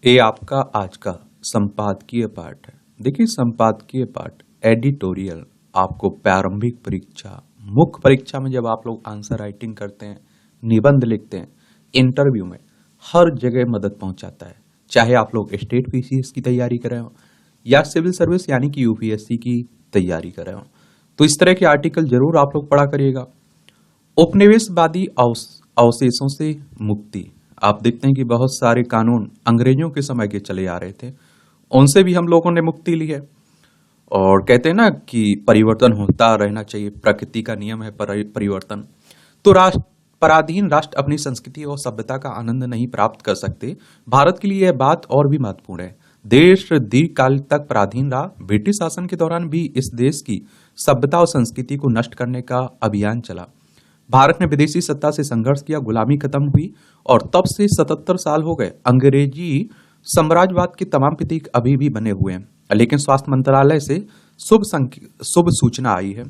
ये आपका आज का संपादकीय पाठ है। देखिए, संपादकीय पाठ एडिटोरियल आपको प्रारंभिक परीक्षा, मुख्य परीक्षा में जब आप लोग आंसर राइटिंग करते हैं, निबंध लिखते हैं, इंटरव्यू में हर जगह मदद पहुंचाता है। चाहे आप लोग स्टेट पीसीएस की तैयारी कर रहे हो या सिविल सर्विस यानी कि यूपीएससी की तैयारी कर रहे हो, तो इस तरह के आर्टिकल जरूर आप लोग पढ़ा करिएगा। उपनिवेशवादी अवशेषों से मुक्ति। आप देखते हैं कि बहुत सारे कानून अंग्रेजों के समय के चले आ रहे थे, उनसे भी हम लोगों ने मुक्ति ली है। और कहते हैं ना कि परिवर्तन होता रहना चाहिए, प्रकृति का नियम है परिवर्तन। तो पराधीन राष्ट्र अपनी संस्कृति और सभ्यता का आनंद नहीं प्राप्त कर सकते। भारत के लिए यह बात और भी महत्वपूर्ण है। देश दीर्घकाल तक पराधीन रहा। ब्रिटिश शासन के दौरान भी इस देश की सभ्यता और संस्कृति को नष्ट करने का अभियान चला। भारत ने विदेशी सत्ता से संघर्ष किया, गुलामी खत्म हुई और तब से 77 साल हो गए। अंग्रेजी साम्राज्यवाद के तमाम प्रतीक अभी भी बने हुए हैं, लेकिन स्वास्थ्य मंत्रालय से शुभ सूचना आई है।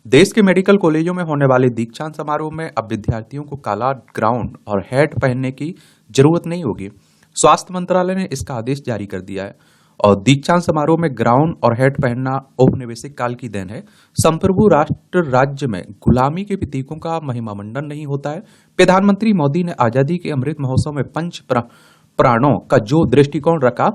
देश के मेडिकल कॉलेजों में होने वाले दीक्षांत समारोह में अब विद्यार्थियों को काला ग्राउंड और हैट पहनने की जरूरत नहीं होगी। स्वास्थ्य मंत्रालय ने इसका आदेश जारी कर दिया है और दीक्षांत समारोह में ग्राउंड और हैट पहनना औपनिवेशिक काल की देन है। संप्रभु राष्ट्र राज्य में गुलामी के प्रतीकों का महिमामंडन नहीं होता है। प्रधानमंत्री मोदी ने आजादी के अमृत महोत्सव में पंच प्राणों का जो दृष्टिकोण रखा,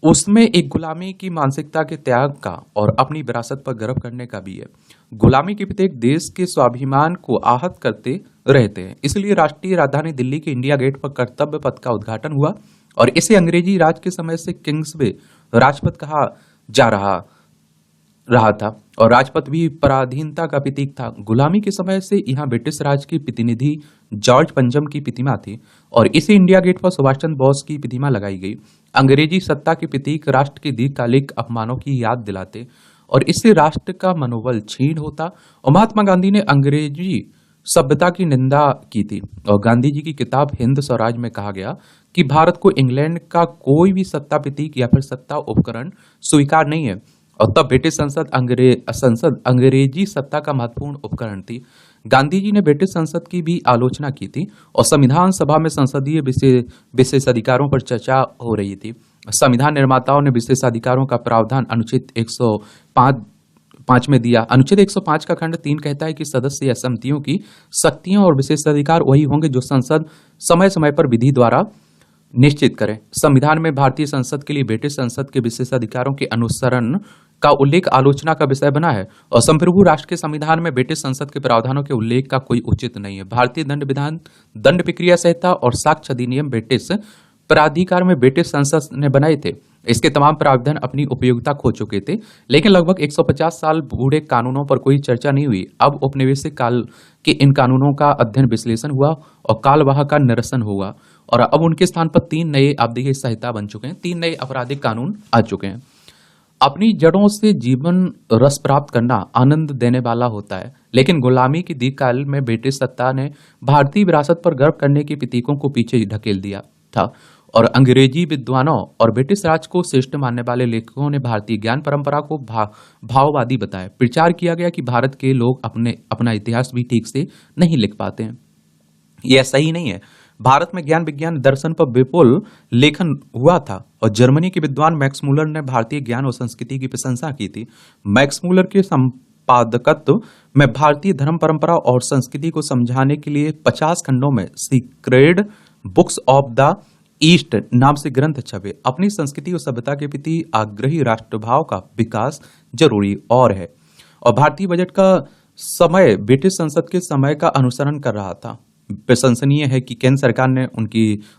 उसमें एक गुलामी की मानसिकता के त्याग का और अपनी विरासत पर गर्व करने का भी है। गुलामी के प्रतीक देश के स्वाभिमान को आहत करते रहते हैं। इसलिए राष्ट्रीय राजधानी दिल्ली के इंडिया गेट पर कर्तव्य पथ का उद्घाटन हुआ और इसे अंग्रेजी राज के समय से किंग्सवे राजपथ कहा जा रहा था और राजपथ भी पराधीनता का प्रतीक था। गुलामी के समय से यहाँ ब्रिटिश राज की प्रतिनिधि जॉर्ज पंचम की प्रतिमा थी और इसे इंडिया गेट पर सुभाष चंद्र बोस की प्रतिमा लगाई गई। अंग्रेजी सत्ता के प्रतीक राष्ट्र के दीर्घकालिक अपमानों की याद दिलाते और इससे राष्ट्र का मनोबल क्षीण होता। और महात्मा गांधी ने अंग्रेजी सभ्यता की निंदा की थी और गांधी जी की किताब हिंद स्वराज में कहा गया कि भारत को इंग्लैंड का कोई भी सत्ता प्रतीक या फिर सत्ता उपकरण स्वीकार नहीं है। और तब ब्रिटिश संसद अंग्रेजी सत्ता का महत्वपूर्ण उपकरण थी। गांधी जी ने ब्रिटिश संसद की भी आलोचना की थी और संविधान सभा में संसदीय विशेषाधिकारों पर चर्चा हो रही थी। संविधान निर्माताओं ने विशेषाधिकारों का प्रावधान अनुच्छेद 105 में दिया। अनुच्छेद 105 का खंड 3 कहता है कि सदस्य या समितियों की शक्तियां और विशेषाधिकार वही होंगे जो संसद समय समय पर विधि द्वारा निश्चित करें। संविधान में भारतीय संसद के लिए ब्रिटिश संसद के विशेषाधिकारों के अनुसरण का उल्लेख आलोचना का विषय बना है और संप्रभु राष्ट्र के संविधान में ब्रिटिश संसद के प्रावधानों के उल्लेख का कोई उचित नहीं है। भारतीय दंड प्रक्रिया संहिता और साक्ष्य अधिनियम ब्रिटिश प्राधिकार में ब्रिटिश संसद ने बनाए थे। इसके तमाम प्रावधान अपनी उपयोगिता खो चुके थे, लेकिन लगभग 150 साल बूढ़े कानूनों पर कोई चर्चा नहीं हुई। अब उपनिवेशिक काल के इन कानूनों का अध्ययन विश्लेषण हुआ और कालवाह का निरसन हुआ और अब उनके स्थान पर 3 नए, आप देखिए, संहिता बन चुके हैं। 3 नए आपराधिक कानून आ चुके हैं। अपनी जड़ों से जीवन रस प्राप्त करना आनंद देने वाला होता है, लेकिन गुलामी की दीर्घकाल में ब्रिटिश सत्ता ने भारतीय विरासत पर गर्व करने के प्रतीकों को पीछे ढकेल दिया था और अंग्रेजी विद्वानों और ब्रिटिश राज को श्रेष्ठ मानने वाले लेखकों ने भारतीय ज्ञान परंपरा को भाववादी बताया। प्रचार किया गया कि भारत के लोग अपना इतिहास भी ठीक से नहीं लिख पाते हैं। यह सही नहीं है। भारत में ज्ञान विज्ञान दर्शन पर विपुल लेखन हुआ था और जर्मनी के विद्वान मैक्स मूलर ने भारतीय ज्ञान और संस्कृति की प्रशंसा की थी। मैक्स मूलर के संपादकत्व में भारतीय धर्म परंपरा और संस्कृति को समझाने के लिए 50 खंडों में sacred books of the east नाम से ग्रंथ छपे। अपनी संस्कृति और सभ्यता के प्रति आग्रही राष्ट्रभाव का विकास जरूरी और है। और भारतीय बजट का समय ब्रिटिश संसद के समय का अनुसरण कर रहा था। प्रशंसनीय है कि केंद्र सरकार ने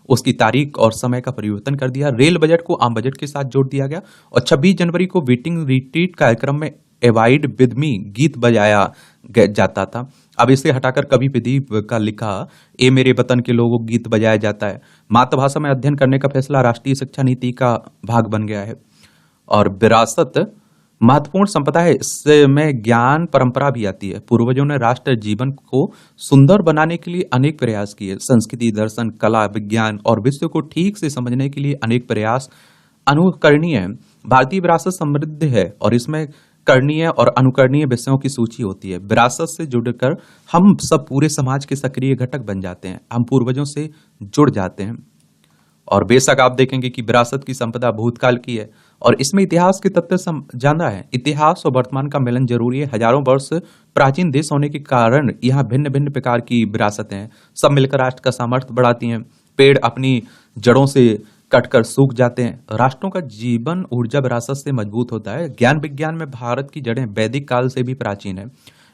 उसकी तारीख और समय का परिवर्तन कर दिया। रेल बजट को आम बजट के साथ जोड़ दिया गया और 26 जनवरी को वीटिंग रिट्रीट कार्यक्रम में एवाइड विद मी गीत बजाया जाता था। अब इसे हटाकर कभी प्रदीप का लिखा ए मेरे वतन के लोगों गीत बजाया जाता है। मातृभाषा में अध्ययन करने का फैसला राष्ट्रीय शिक्षा नीति का भाग बन गया है। और विरासत महत्वपूर्ण संपदा है, इसमें ज्ञान परंपरा भी आती है। पूर्वजों ने राष्ट्र जीवन को सुंदर बनाने के लिए अनेक प्रयास किए। संस्कृति, दर्शन, कला, विज्ञान और विश्व को ठीक से समझने के लिए अनेक प्रयास अनुकरणीय है। भारतीय विरासत समृद्ध है और इसमें करणीय और अनुकरणीय विषयों की सूची होती है। विरासत से जुड़कर हम सब पूरे समाज के सक्रिय घटक बन जाते हैं। हम पूर्वजों से जुड़ जाते हैं और बेशक आप देखेंगे कि विरासत की संपदा भूतकाल की है और इसमें इतिहास के तथ्य जाना है। इतिहास और वर्तमान का मिलन जरूरी है। हजारों वर्ष प्राचीन देश होने के कारण यहाँ भिन्न भिन्न प्रकार की विरासतें हैं, सब मिलकर राष्ट्र का सामर्थ्य बढ़ाती हैं। पेड़ अपनी जड़ों से कटकर सूख जाते हैं। राष्ट्रों का जीवन ऊर्जा विरासत से मजबूत होता है। ज्ञान विज्ञान में भारत की जड़ें वैदिक काल से भी प्राचीन है।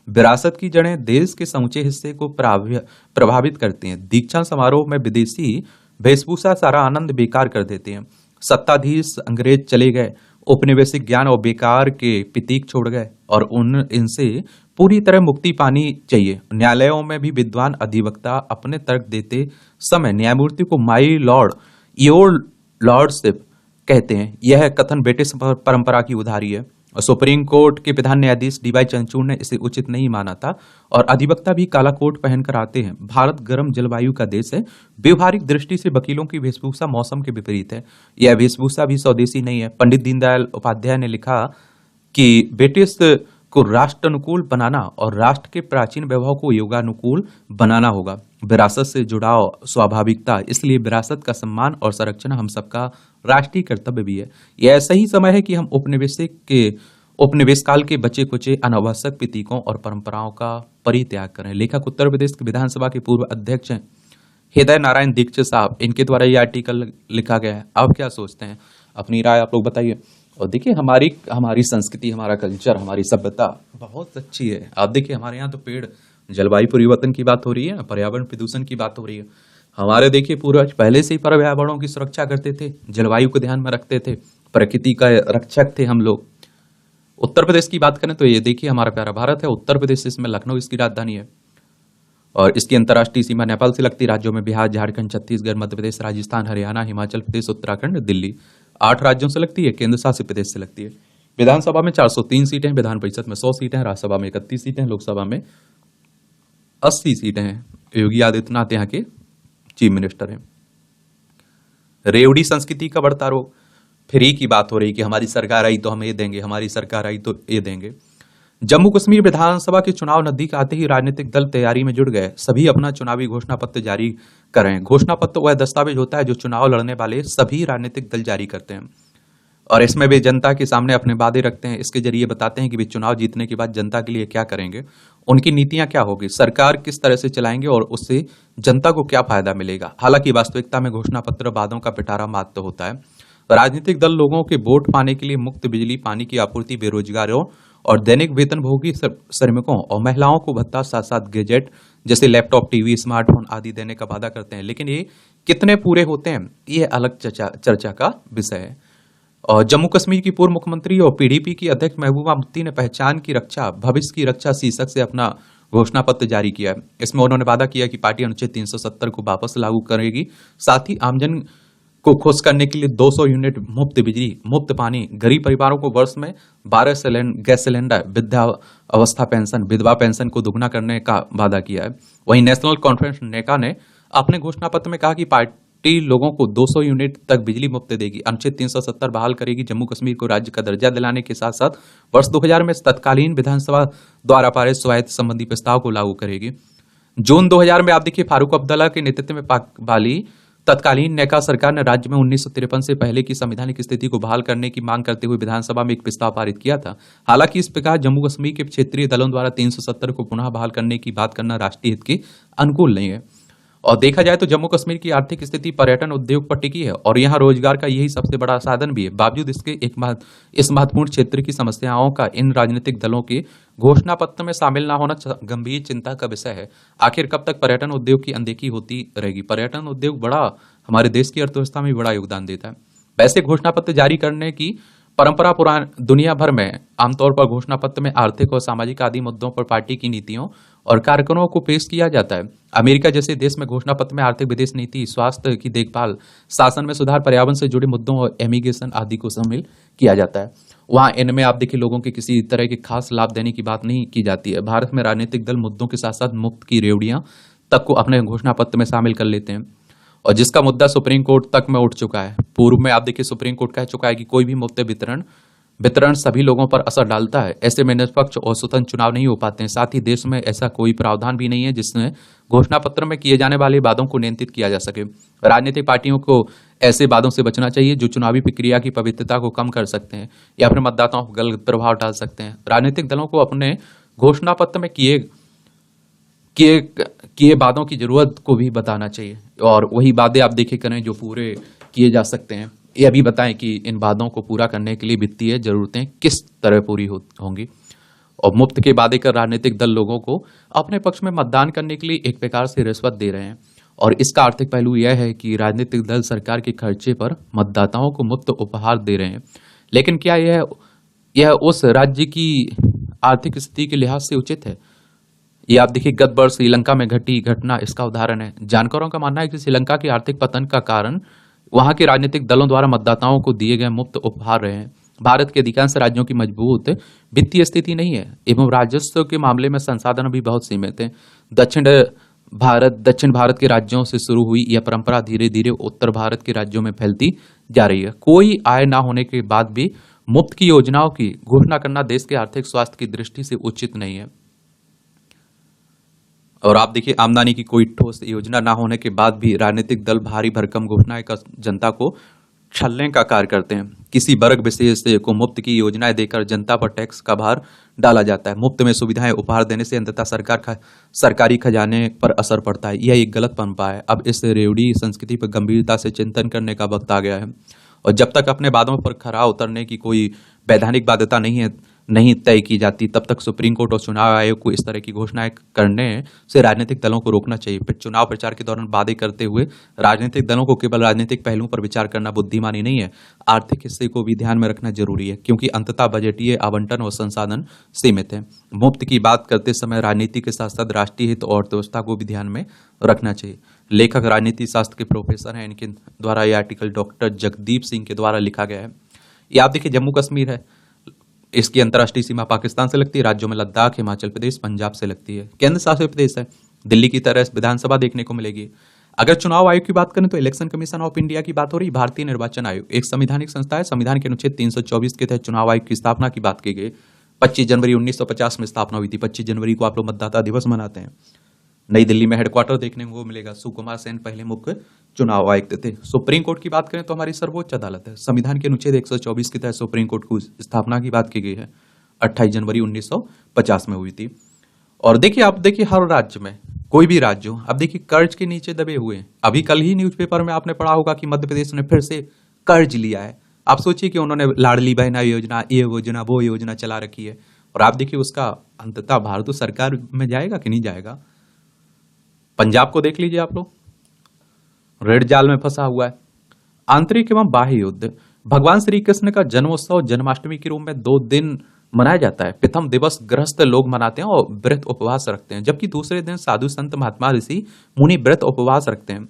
विरासत की जड़ें देश के समूचे हिस्से को प्रभावित करती हैं। दीक्षांत समारोह में विदेशी वेशभूषा सारा आनंद बेकार कर देते हैं। सत्ताधीश अंग्रेज चले गए, औपनिवेशिक ज्ञान और बेकार के प्रतीक छोड़ गए और इनसे पूरी तरह मुक्ति पानी चाहिए। न्यायालयों में भी विद्वान अधिवक्ता अपने तर्क देते समय न्यायमूर्ति को माई लॉर्ड, योर लॉर्डशिप कहते हैं। यह कथन ब्रिटिश परंपरा की उधारी है। सुप्रीम कोर्ट के प्रधान न्यायाधीश डीवाई चंद्रचूड़ ने इसे उचित नहीं माना था और अधिवक्ता भी काला कोट पहनकर आते हैं। भारत गर्म जलवायु का देश है। व्यवहारिक दृष्टि से वकीलों की वेशभूषा मौसम के विपरीत है। यह वेशभूषा भी स्वदेशी नहीं है। पंडित दीनदयाल उपाध्याय ने लिखा कि ब्रिटिश को राष्ट्र अनुकूल बनाना और राष्ट्र के प्राचीन वैभव को योगानुकूल बनाना होगा। विरासत से जुड़ाव स्वाभाविकता, इसलिए विरासत का सम्मान और संरक्षण हम सबका राष्ट्रीय कर्तव्य भी है। यह ऐसा ही समय है कि हम उपनिवेश काल के बचे कुचे अनावश्यक प्रतीकों और परंपराओं का परित्याग करें। लेखक उत्तर प्रदेश के विधानसभा के पूर्व अध्यक्ष हैं हृदय नारायण दीक्षित साहब, इनके द्वारा ये आर्टिकल लिखा गया है। आप क्या सोचते हैं? अपनी राय आप लोग बताइए। और देखिए हमारी संस्कृति, हमारा कल्चर, हमारी सभ्यता बहुत अच्छी है। आप देखिए हमारे यहाँ तो पेड़, जलवायु परिवर्तन की बात हो रही है, पर्यावरण प्रदूषण की बात हो रही है। हमारे देखिए पूर्वज पहले से ही पर्यावरणों की सुरक्षा करते थे, जलवायु को ध्यान में रखते थे, प्रकृति का रक्षक थे हम लोग। उत्तर प्रदेश की बात करें तो ये देखिए हमारा प्यारा भारत है। उत्तर प्रदेश, इसमें लखनऊ इसकी राजधानी है और इसकी अंतर्राष्ट्रीय सीमा नेपाल से लगती राज्यों में बिहार, झारखंड, छत्तीसगढ़, मध्य प्रदेश, राजस्थान, हरियाणा, हिमाचल प्रदेश, उत्तराखंड, दिल्ली, 8 राज्यों से लगती है। केंद्र शासित प्रदेश से लगती है। विधानसभा में 403 सीटें हैं, विधान परिषद में 100 सीटें हैं, राज्यसभा में 31 सीटें हैं, लोकसभा में 80 सीटें हैं। योगी आदित्यनाथ यहाँ के चीफ मिनिस्टर हैं। रेवड़ी संस्कृति का बढ़ता रोग, फ्री की बात हो रही कि हमारी सरकार आई तो हम ये देंगे, हमारी सरकार आई तो ये देंगे। जम्मू कश्मीर विधानसभा के चुनाव नजदीक आते ही राजनीतिक दल तैयारी में जुट गए। सभी अपना चुनावी घोषणा पत्र जारी करें। घोषणा पत्र वह दस्तावेज होता है जो चुनाव लड़ने वाले सभी राजनीतिक दल जारी करते हैं और इसमें वे जनता के सामने अपने वादे रखते हैं। इसके जरिए बताते हैं कि वे चुनाव जीतने के बाद जनता के लिए क्या करेंगे, उनकी नीतियां क्या होगी, सरकार किस तरह से चलाएंगे और उससे जनता को क्या फायदा मिलेगा। हालांकि वास्तविकता में घोषणा पत्र वादों का पिटारा मात्र होता है। राजनीतिक दल लोगों के वोट पाने के लिए मुफ्त बिजली, पानी की आपूर्ति, बेरोजगारों और दैनिक वेतनभोगी श्रमिकों और महिलाओं को भत्ता, साथ साथ गैजेट जैसे लैपटॉप, टीवी, स्मार्टफोन आदि देने का वादा करते हैं। लेकिन ये कितने पूरे होते हैं, ये अलग चर्चा का विषय है। और जम्मू कश्मीर की पूर्व मुख्यमंत्री और पीडीपी की अध्यक्ष महबूबा मुफ्ती ने पहचान की रक्षा, भविष्य की रक्षा शीर्षक से अपना घोषणा पत्र जारी किया है। इसमें उन्होंने वादा किया कि पार्टी अनुच्छेद 370 को वापस लागू करेगी। साथ ही आमजन को खुश करने के लिए 200 यूनिट मुफ्त बिजली, मुफ्त पानी, गरीब परिवारों को वर्ष में 12 गैस सिलेंडर, वृद्धा अवस्था पेंशन, विधवा पेंशन को दुगना करने का वादा किया है। वहीं नेशनल कॉन्फ्रेंस नेका ने अपने घोषणा पत्र में कहा कि पार्टी लोगों को 200 यूनिट तक बिजली मुफ्त देगी, अनुच्छेद 370 बहाल करेगी, जम्मू कश्मीर को राज्य का दर्जा दिलाने के साथ साथ वर्ष 2000 में तत्कालीन विधानसभा द्वारा पारित स्वायत्त संबंधी प्रस्ताव को लागू करेगी। जून 2000 में आप देखिए फारूक अब्दुल्ला के नेतृत्व में वाली तत्कालीन नेका सरकार ने राज्य में 1953 से पहले की संवैधानिक स्थिति को बहाल करने की मांग करते हुए विधानसभा में एक प्रस्ताव पारित किया था। हालांकि इस प्रकार जम्मू कश्मीर के क्षेत्रीय दलों द्वारा 370 को पुनः बहाल करने की बात करना राष्ट्रीय हित के अनुकूल नहीं है। और देखा जाए तो जम्मू कश्मीर की आर्थिक स्थिति पर्यटन उद्योग पर टिकी है और यहाँ रोजगार का यही सबसे बड़ा साधन भी है। बावजूद इसके इस महत्वपूर्ण क्षेत्र की समस्याओं का इन राजनीतिक दलों के घोषणा पत्र में शामिल न होना गंभीर चिंता का विषय है। आखिर कब तक पर्यटन उद्योग की अनदेखी होती रहेगी? पर्यटन उद्योग बड़ा हमारे देश की अर्थव्यवस्था में बड़ा योगदान देता है। वैसे घोषणा पत्र जारी करने की परंपरा पुरानी दुनिया भर में आमतौर पर घोषणा पत्र में आर्थिक और सामाजिक आदि मुद्दों पर पार्टी की नीतियों और कार्यक्रमों को पेश किया जाता है। अमेरिका जैसे देश में घोषणा पत्र में आर्थिक, विदेश नीति, स्वास्थ्य की देखभाल, शासन में सुधार, पर्यावरण से जुड़े मुद्दों और इमिग्रेशन आदि को शामिल किया जाता है। वहां इनमें आप देखिए लोगों के किसी तरह के खास लाभ देने की बात नहीं की जाती है। भारत में राजनीतिक दल मुद्दों के साथ साथ मुफ्त की रेवड़ियां तक को अपने घोषणा पत्र में शामिल कर लेते हैं और जिसका मुद्दा सुप्रीम कोर्ट तक में उठ चुका है। पूर्व में आप देखिए सुप्रीम कोर्ट कह चुका है कि कोई भी मुफ्त वितरण वितरण सभी लोगों पर असर डालता है। ऐसे में निष्पक्ष और स्वतंत्र चुनाव नहीं हो पाते हैं। साथ ही देश में ऐसा कोई प्रावधान भी नहीं है जिसमें घोषणा पत्र में किए जाने वाले वादों को नियंत्रित किया जा सके। राजनीतिक पार्टियों को ऐसे वादों से बचना चाहिए जो चुनावी प्रक्रिया की पवित्रता को कम कर सकते हैं या फिर मतदाताओं को गलत प्रभाव डाल सकते हैं। राजनीतिक दलों को अपने घोषणा पत्र में किए किए किए वादों की जरूरत को भी बताना चाहिए और वही वादे आप देखे करें जो पूरे किए जा सकते हैं। ये भी बताएं कि इन वादों को पूरा करने के लिए वित्तीय जरूरतें किस तरह पूरी होंगी। और मुफ्त के वादे कर राजनीतिक दल लोगों को अपने पक्ष में मतदान करने के लिए एक प्रकार से रिश्वत दे रहे हैं और इसका आर्थिक पहलू यह है कि राजनीतिक दल सरकार के खर्चे पर मतदाताओं को मुफ्त उपहार दे रहे हैं। लेकिन क्या यह उस राज्य की आर्थिक स्थिति के लिहाज से उचित है? ये आप देखिए, गत वर्ष श्रीलंका में घटी घटना इसका उदाहरण है। जानकारों का मानना है कि श्रीलंका के आर्थिक पतन का कारण वहां के राजनीतिक दलों द्वारा मतदाताओं को दिए गए मुफ्त उपहार रहे हैं। भारत के अधिकांश राज्यों की मजबूत वित्तीय स्थिति नहीं है एवं राजस्व के मामले में संसाधन भी बहुत सीमित हैं। दक्षिण भारत के राज्यों से शुरू हुई यह परंपरा धीरे धीरे उत्तर भारत के राज्यों में फैलती जा रही है। कोई आय न होने के बाद भी मुफ्त की योजनाओं की घोषणा करना देश के आर्थिक स्वास्थ्य की दृष्टि से उचित नहीं है। और आप देखिए, आमदनी की कोई ठोस योजना ना होने के बाद भी राजनीतिक दल भारी भरकम घोषणाएं कर जनता को छलने का कार्य करते हैं। किसी वर्ग विशेष को मुफ्त की योजनाएं देकर जनता पर टैक्स का भार डाला जाता है। मुफ्त में सुविधाएं उपहार देने से अंततः सरकारी खजाने पर असर पड़ता है। यह एक गलत परंपरा है। अब इस रेवड़ी संस्कृति पर गंभीरता से चिंतन करने का वक्त आ गया है और जब तक अपने वादों पर खरा उतरने की कोई वैधानिक बाध्यता नहीं तय की जाती, तब तक सुप्रीम कोर्ट और चुनाव आयोग को इस तरह की घोषणाएं करने से राजनीतिक दलों को रोकना चाहिए। फिर चुनाव प्रचार के दौरान वादे करते हुए राजनीतिक दलों को केवल राजनीतिक पहलुओं पर विचार करना बुद्धिमानी नहीं है, आर्थिक हिस्से को भी ध्यान में रखना जरूरी है क्योंकि अंततः बजटीय आवंटन और संसाधन सीमित है। मुफ्त की बात करते समय राजनीति के साथ साथ राष्ट्रीय हित और अर्थव्यवस्था को भी ध्यान में रखना चाहिए। लेखक राजनीति शास्त्र के प्रोफेसर हैं, इनके द्वारा यह आर्टिकल डॉक्टर जगदीप सिंह के द्वारा लिखा गया है। ये आप देखिए, जम्मू कश्मीर है, इसकी अंतर्राष्ट्रीय सीमा पाकिस्तान से लगती है। राज्यों में लद्दाख, हिमाचल प्रदेश, पंजाब से लगती है। केंद्र शासित प्रदेश है, दिल्ली की तरह विधानसभा देखने को मिलेगी। अगर चुनाव आयोग की बात करें तो इलेक्शन कमीशन ऑफ इंडिया की बात हो रही। भारतीय निर्वाचन आयोग एक संवैधानिक संस्था है। संविधान के अनुच्छेद 324 के तहत चुनाव आयोग की स्थापना की बात की गई। 25 जनवरी 1950 में स्थापना हुई थी। 25 जनवरी को आप लोग मतदाता दिवस मनाते हैं। नई दिल्ली में हेडक्वार्टर देखने को मिलेगा। सुकुमार सेन पहले मुख्य चुनाव आयुक्त थे। सुप्रीम कोर्ट की बात करें तो हमारी सर्वोच्च अदालत है। संविधान के अनुच्छेद 124 के तहत सुप्रीम कोर्ट की स्थापना की बात की गई है। 28 जनवरी 1950 में हुई थी। और देखिए, आप देखिए, हर राज्य में कोई भी राज्य हो, अब देखिए कर्ज के नीचे दबे हुए हैं। अभी कल ही न्यूज़पेपर में आपने पढ़ा होगा कि मध्य प्रदेश ने फिर से कर्ज लिया है। आप सोचिए कि उन्होंने लाडली बहना योजना, ये योजना, वो योजना चला रखी है और आप देखिए उसका अंततः भारत सरकार में जाएगा कि नहीं जाएगा। पंजाब को देख लीजिए आप लोग, रेड जाल में फंसा हुआ है। आंतरिक एवं बाह्य युद्ध। भगवान श्री कृष्ण का जन्मोत्सव जन्माष्टमी के रूप में 2 दिन मनाया जाता है। प्रथम दिवस गृहस्थ लोग मनाते हैं और व्रत उपवास रखते हैं, जबकि दूसरे दिन साधु संत महात्मा ऋषि मुनि व्रत उपवास रखते हैं।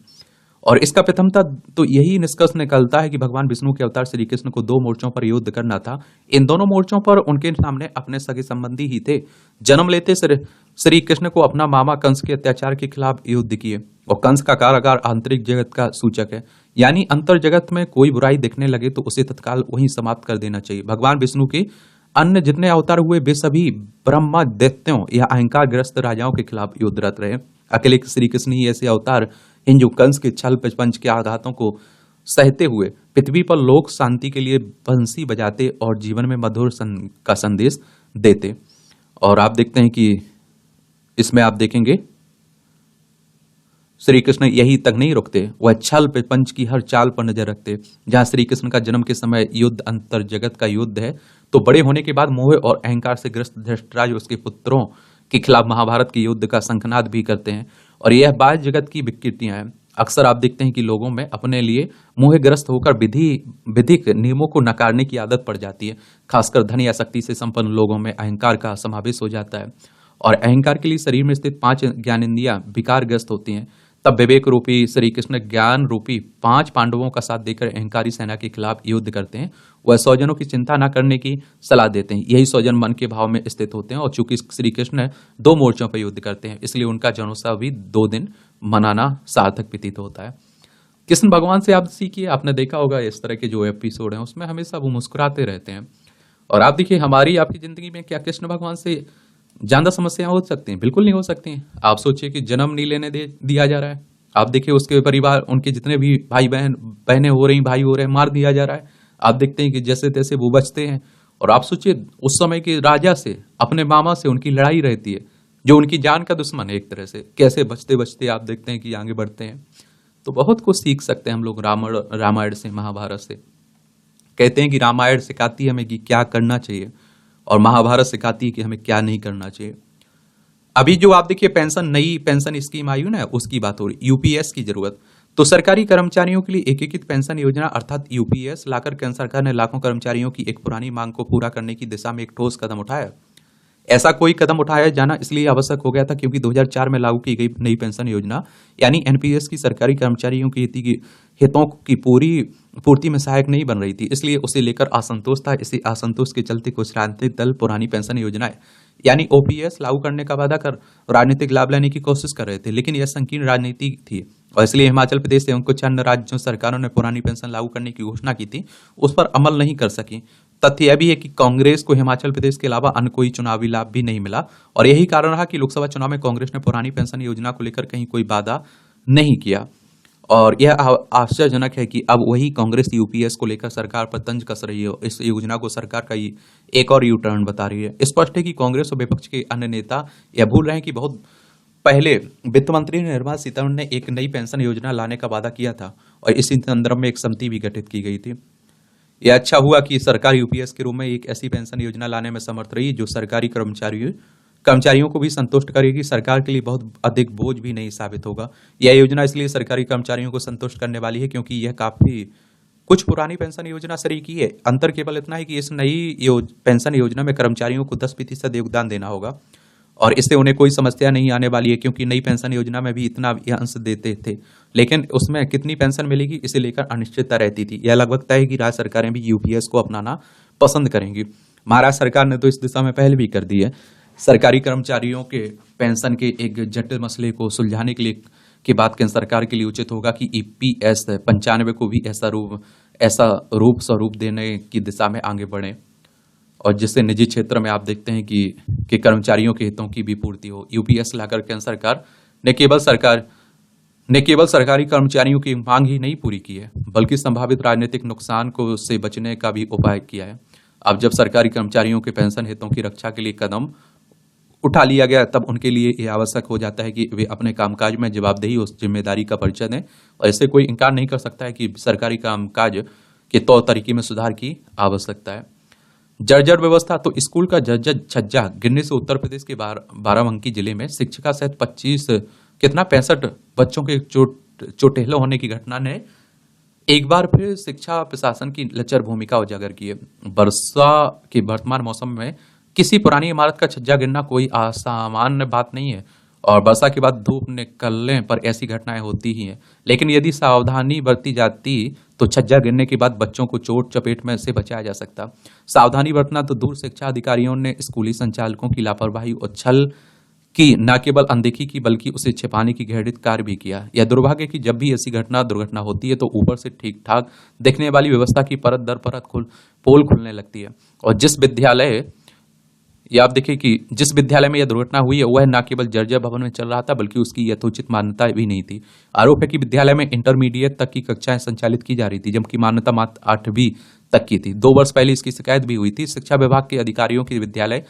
और इसका प्रथमता तो यही निष्कर्ष निकलता है कि भगवान विष्णु के अवतार श्री कृष्ण को 2 मोर्चों पर युद्ध करना था। इन दोनों मोर्चों पर उनके सामने अपने सगे संबंधी ही थे। जन्म लेते श्री कृष्ण को अपना मामा कंस के अत्याचार के खिलाफ युद्ध किए और कंस का कारागार आंतरिक जगत का सूचक है, यानी अंतर जगत में कोई बुराई दिखने लगे तो उसे तत्काल वहीं समाप्त कर देना चाहिए। भगवान विष्णु के अन्य जितने अवतार हुए वे सभी ब्रह्मा दैत्यों या अहंकार ग्रस्त राजाओं के खिलाफ युद्धरत रहे। अकेले श्री कृष्ण ही ऐसे अवतार इन जो कंस के छल पंच के आघातों को सहते हुए पृथ्वी पर लोक शांति के लिए बंसी बजाते और जीवन में मधुर का संदेश देते। और आप देखते हैं कि इसमें आप देखेंगे श्री कृष्ण यही तक नहीं रुकते, वह छल पंच की हर चाल पर नजर रखते। जहां श्री कृष्ण का जन्म के समय युद्ध अंतर जगत का युद्ध है, तो बड़े होने के बाद मोह और अहंकार से ग्रस्त धृतराज उसके पुत्रों के खिलाफ महाभारत के युद्ध का शंखनाद भी करते हैं। और यह बाह्य जगत की विकृतियां हैं। अक्सर आप देखते हैं कि लोगों में अपने लिए मोहग्रस्त होकर विधिक नियमों को नकारने की आदत पड़ जाती है। खासकर धन या शक्ति से संपन्न लोगों में अहंकार का समावेश हो जाता है और अहंकार के लिए शरीर में स्थित 5 ज्ञानेंद्रियां विकारग्रस्त होती हैं। तब विवेक रूपी श्री कृष्ण ज्ञान रूपी 5 पांडवों का साथ देकर अहंकारी सेना के खिलाफ युद्ध करते हैं। वह स्वजनों की चिंता न करने की सलाह देते हैं। यही स्वजन मन के भाव में स्थित होते हैं और चूंकि श्री कृष्ण 2 मोर्चों पर युद्ध करते हैं, इसलिए उनका जन्मोत्सव भी 2 दिन मनाना सार्थक प्रतीत होता है। कृष्ण भगवान से आप सीखिए। आपने देखा होगा इस तरह के जो एपिसोड हैं उसमें हमेशा वो मुस्कुराते रहते हैं और आप देखिए हमारी आपकी जिंदगी में क्या कृष्ण भगवान से ज्यादा समस्याएं हो सकती हैं? बिल्कुल नहीं हो सकती हैं। आप सोचिए कि जन्म नहीं लेने दिया जा रहा है। आप देखिए उसके परिवार, उनके जितने भी भाई बहनें हो रही, भाई हो रहे हैं, मार दिया जा रहा है। आप देखते हैं कि जैसे तैसे वो बचते हैं। और आप सोचिए उस समय के राजा से, अपने मामा से उनकी लड़ाई रहती है, जो उनकी जान का दुश्मन है एक तरह से, कैसे बचते बचते आप देखते हैं कि आगे बढ़ते हैं। तो बहुत कुछ सीख सकते हैं हम लोग रामायण से, महाभारत से। कहते हैं कि रामायण सिखाती है हमें कि क्या करना चाहिए, और महाभारत सिखाती है कि हमें क्या नहीं करना चाहिए। अभी जो आप देखिए पेंशन, नई पेंशन स्कीम आई है ना, उसकी बात हो रही, यूपीएस की जरूरत। तो सरकारी कर्मचारियों के लिए एकीकृत पेंशन योजना अर्थात यूपीएस लाकर केंद्र सरकार ने लाखों कर्मचारियों की एक पुरानी मांग को पूरा करने की दिशा में एक ठोस कदम उठाया। ऐसा कोई कदम उठाया जाना इसलिए आवश्यक हो गया था क्योंकि 2004 में लागू की गई नई पेंशन योजना यानी एनपीएस की सरकारी कर्मचारियों की हितों की पूर्ति में सहायक नहीं बन रही थी, इसलिए उसे लेकर असंतोष था। इसी असंतोष के चलते कुछ राजनीतिक दल पुरानी पेंशन योजना यानी ओपीएस लागू करने का वादा कर राजनीतिक लाभ लेने की कोशिश कर रहे थे, लेकिन यह संकीर्ण राजनीति थी और इसलिए हिमाचल प्रदेश एवं कुछ अन्य राज्यों सरकारों ने पुरानी पेंशन लागू करने की घोषणा की थी, उस पर अमल नहीं कर सकी। तथ्य यह भी है कि कांग्रेस को हिमाचल प्रदेश के अलावा अन्य कोई चुनावी लाभ भी नहीं मिला और यही कारण रहा कि लोकसभा चुनाव में कांग्रेस ने पुरानी पेंशन योजना को लेकर कहीं कोई वादा नहीं किया। और यह आश्चर्यजनक है कि अब वही कांग्रेस यूपीएस को लेकर सरकार पर तंज कस रही है। इस योजना को सरकार का एक और यू टर्न बता रही है। स्पष्ट है कि कांग्रेस और विपक्ष के अन्य नेता यह भूल रहे हैं कि बहुत पहले वित्त मंत्री निर्मला सीतारमण ने एक नई पेंशन योजना लाने का वादा किया था और इसी संदर्भ में एक समिति भी गठित की गई थी। यह अच्छा हुआ कि सरकार यूपीएस के रूप में एक ऐसी पेंशन योजना लाने में समर्थ रही जो सरकारी कर्मचारियों को भी संतुष्ट करेगी, सरकार के लिए बहुत अधिक बोझ भी नहीं साबित होगा। यह योजना इसलिए सरकारी कर्मचारियों को संतुष्ट करने वाली है क्योंकि यह काफी कुछ पुरानी पेंशन योजना से की है। अंतर केवल इतना है कि इस नई पेंशन योजना में कर्मचारियों को 10% योगदान देना होगा और इससे उन्हें कोई समस्या नहीं आने वाली है क्योंकि नई पेंशन योजना में भी इतना अंश देते थे, लेकिन उसमें कितनी पेंशन मिलेगी इसे लेकर अनिश्चितता रहती थी। यह लगभग तय है कि राज्य सरकारें भी यूपीएस को अपनाना पसंद करेंगी। महाराष्ट्र सरकार ने तो इस दिशा में पहल भी कर दी है। सरकारी कर्मचारियों के पेंशन के एक जटिल मसले को सुलझाने के लिए की बात केंद्र सरकार के लिए उचित होगा कि ईपीएस 95 को भी ऐसा रूप स्वरूप देने की दिशा में आगे बढ़े और जिससे निजी क्षेत्र में आप देखते हैं कि कर्मचारियों के हितों की भी पूर्ति हो। यूपीएस लाकर केंद्र सरकार ने केवल सरकारी कर्मचारियों की मांग ही नहीं पूरी की है बल्कि संभावित राजनीतिक नुकसान को से बचने का भी उपाय किया है। अब जब सरकारी कर्मचारियों के पेंशन हितों की रक्षा के लिए कदम उठा लिया गया तब उनके लिए यह आवश्यक हो जाता है कि वे अपने कामकाज में जवाबदेही उस जिम्मेदारी का परिचय दें और इससे कोई इनकार नहीं कर सकता है कि सरकारी कामकाज के तौर तरीके में सुधार की आवश्यकता है। जर्जर व्यवस्था, तो स्कूल का जर्जर छज्जा गिरने से उत्तर प्रदेश के बाराबंकी जिले में शिक्षिका सहित 65 बच्चों के चोटेला होने की घटना ने एक बार फिर शिक्षा प्रशासन की लचर भूमिका उजागर की है। वर्षा के वर्तमान मौसम में किसी पुरानी इमारत का छज्जा गिरना कोई असामान्य बात नहीं है और वर्षा के बाद धूप निकलने पर ऐसी घटनाएं होती ही हैं, लेकिन यदि सावधानी बरती जाती तो छज्जा गिरने के बाद बच्चों को चोट चपेट में से बचाया जा सकता। सावधानी बरतना तो दूर, शिक्षा अधिकारियों ने स्कूली संचालकों की लापरवाही और छल की न केवल अनदेखी की बल्कि उसे छिपाने की घृणित कार्य भी किया। यह दुर्भाग्य कि जब भी ऐसी दुर्घटना होती है तो ऊपर से ठीक ठाक दिखने वाली व्यवस्था की परत दर परत पोल खुलने लगती है और आप देखिए कि जिस विद्यालय में यह दुर्घटना हुई है वह न केवल जर्जर भवन में चल रहा था बल्कि उसकी यथोचित मान्यता भी नहीं थी। आरोप है कि विद्यालय में इंटरमीडिएट तक की कक्षाएं संचालित की जा रही थी जबकि मान्यता मात्र 8वीं तक की थी। 2 वर्ष पहले इसकी शिकायत भी हुई थी। शिक्षा विभाग के अधिकारियों की विद्यालय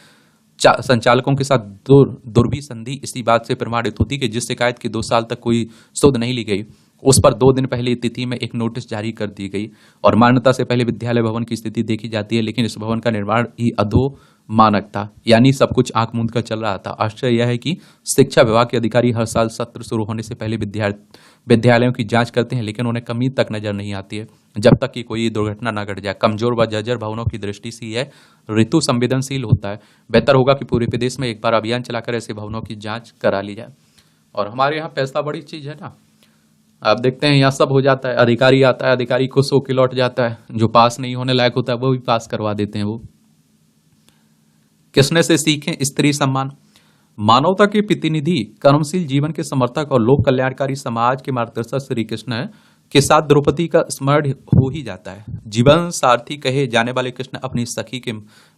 संचालकों के साथ दुर्भी संधि इसी बात से प्रमाणित होती कि जिस शिकायत की 2 साल तक कोई शोध नहीं ली गई उस पर 2 दिन पहले तिथि में एक नोटिस जारी कर दी गई और मान्यता से पहले विद्यालय भवन की स्थिति देखी जाती है, लेकिन इस भवन का निर्माण ही अधो मानक था, यानी सब कुछ आंख मूंद कर चल रहा था। आश्चर्य यह है कि शिक्षा विभाग के अधिकारी हर साल सत्र शुरू होने से पहले विद्यालयों की जांच करते हैं लेकिन उन्हें कमी तक नजर नहीं आती है जब तक कि कोई दुर्घटना न घट जाए। कमजोर व जर्जर भवनों की दृष्टि से यह ऋतु संवेदनशील होता है। बेहतर होगा कि पूरे प्रदेश में एक बार अभियान चलाकर ऐसे भवनों की जांच करा ली जाए। और हमारे यहाँ पैसा बड़ी चीज है ना, आप देखते हैं यहाँ सब हो जाता है। अधिकारी आता है, अधिकारी को सो के लौट जाता है, जो पास नहीं होने लायक होता है वो भी पास करवा देते हैं। वो किसने से सीखें स्त्री सम्मान। मानवता के प्रतिनिधि, कर्मशील जीवन के समर्थक और लोक कल्याणकारी समाज के मार्गदर्शक श्री कृष्ण के साथ द्रौपदी का स्मरण हो ही जाता है। जीवन सारथी कहे जाने वाले कृष्ण अपनी सखी के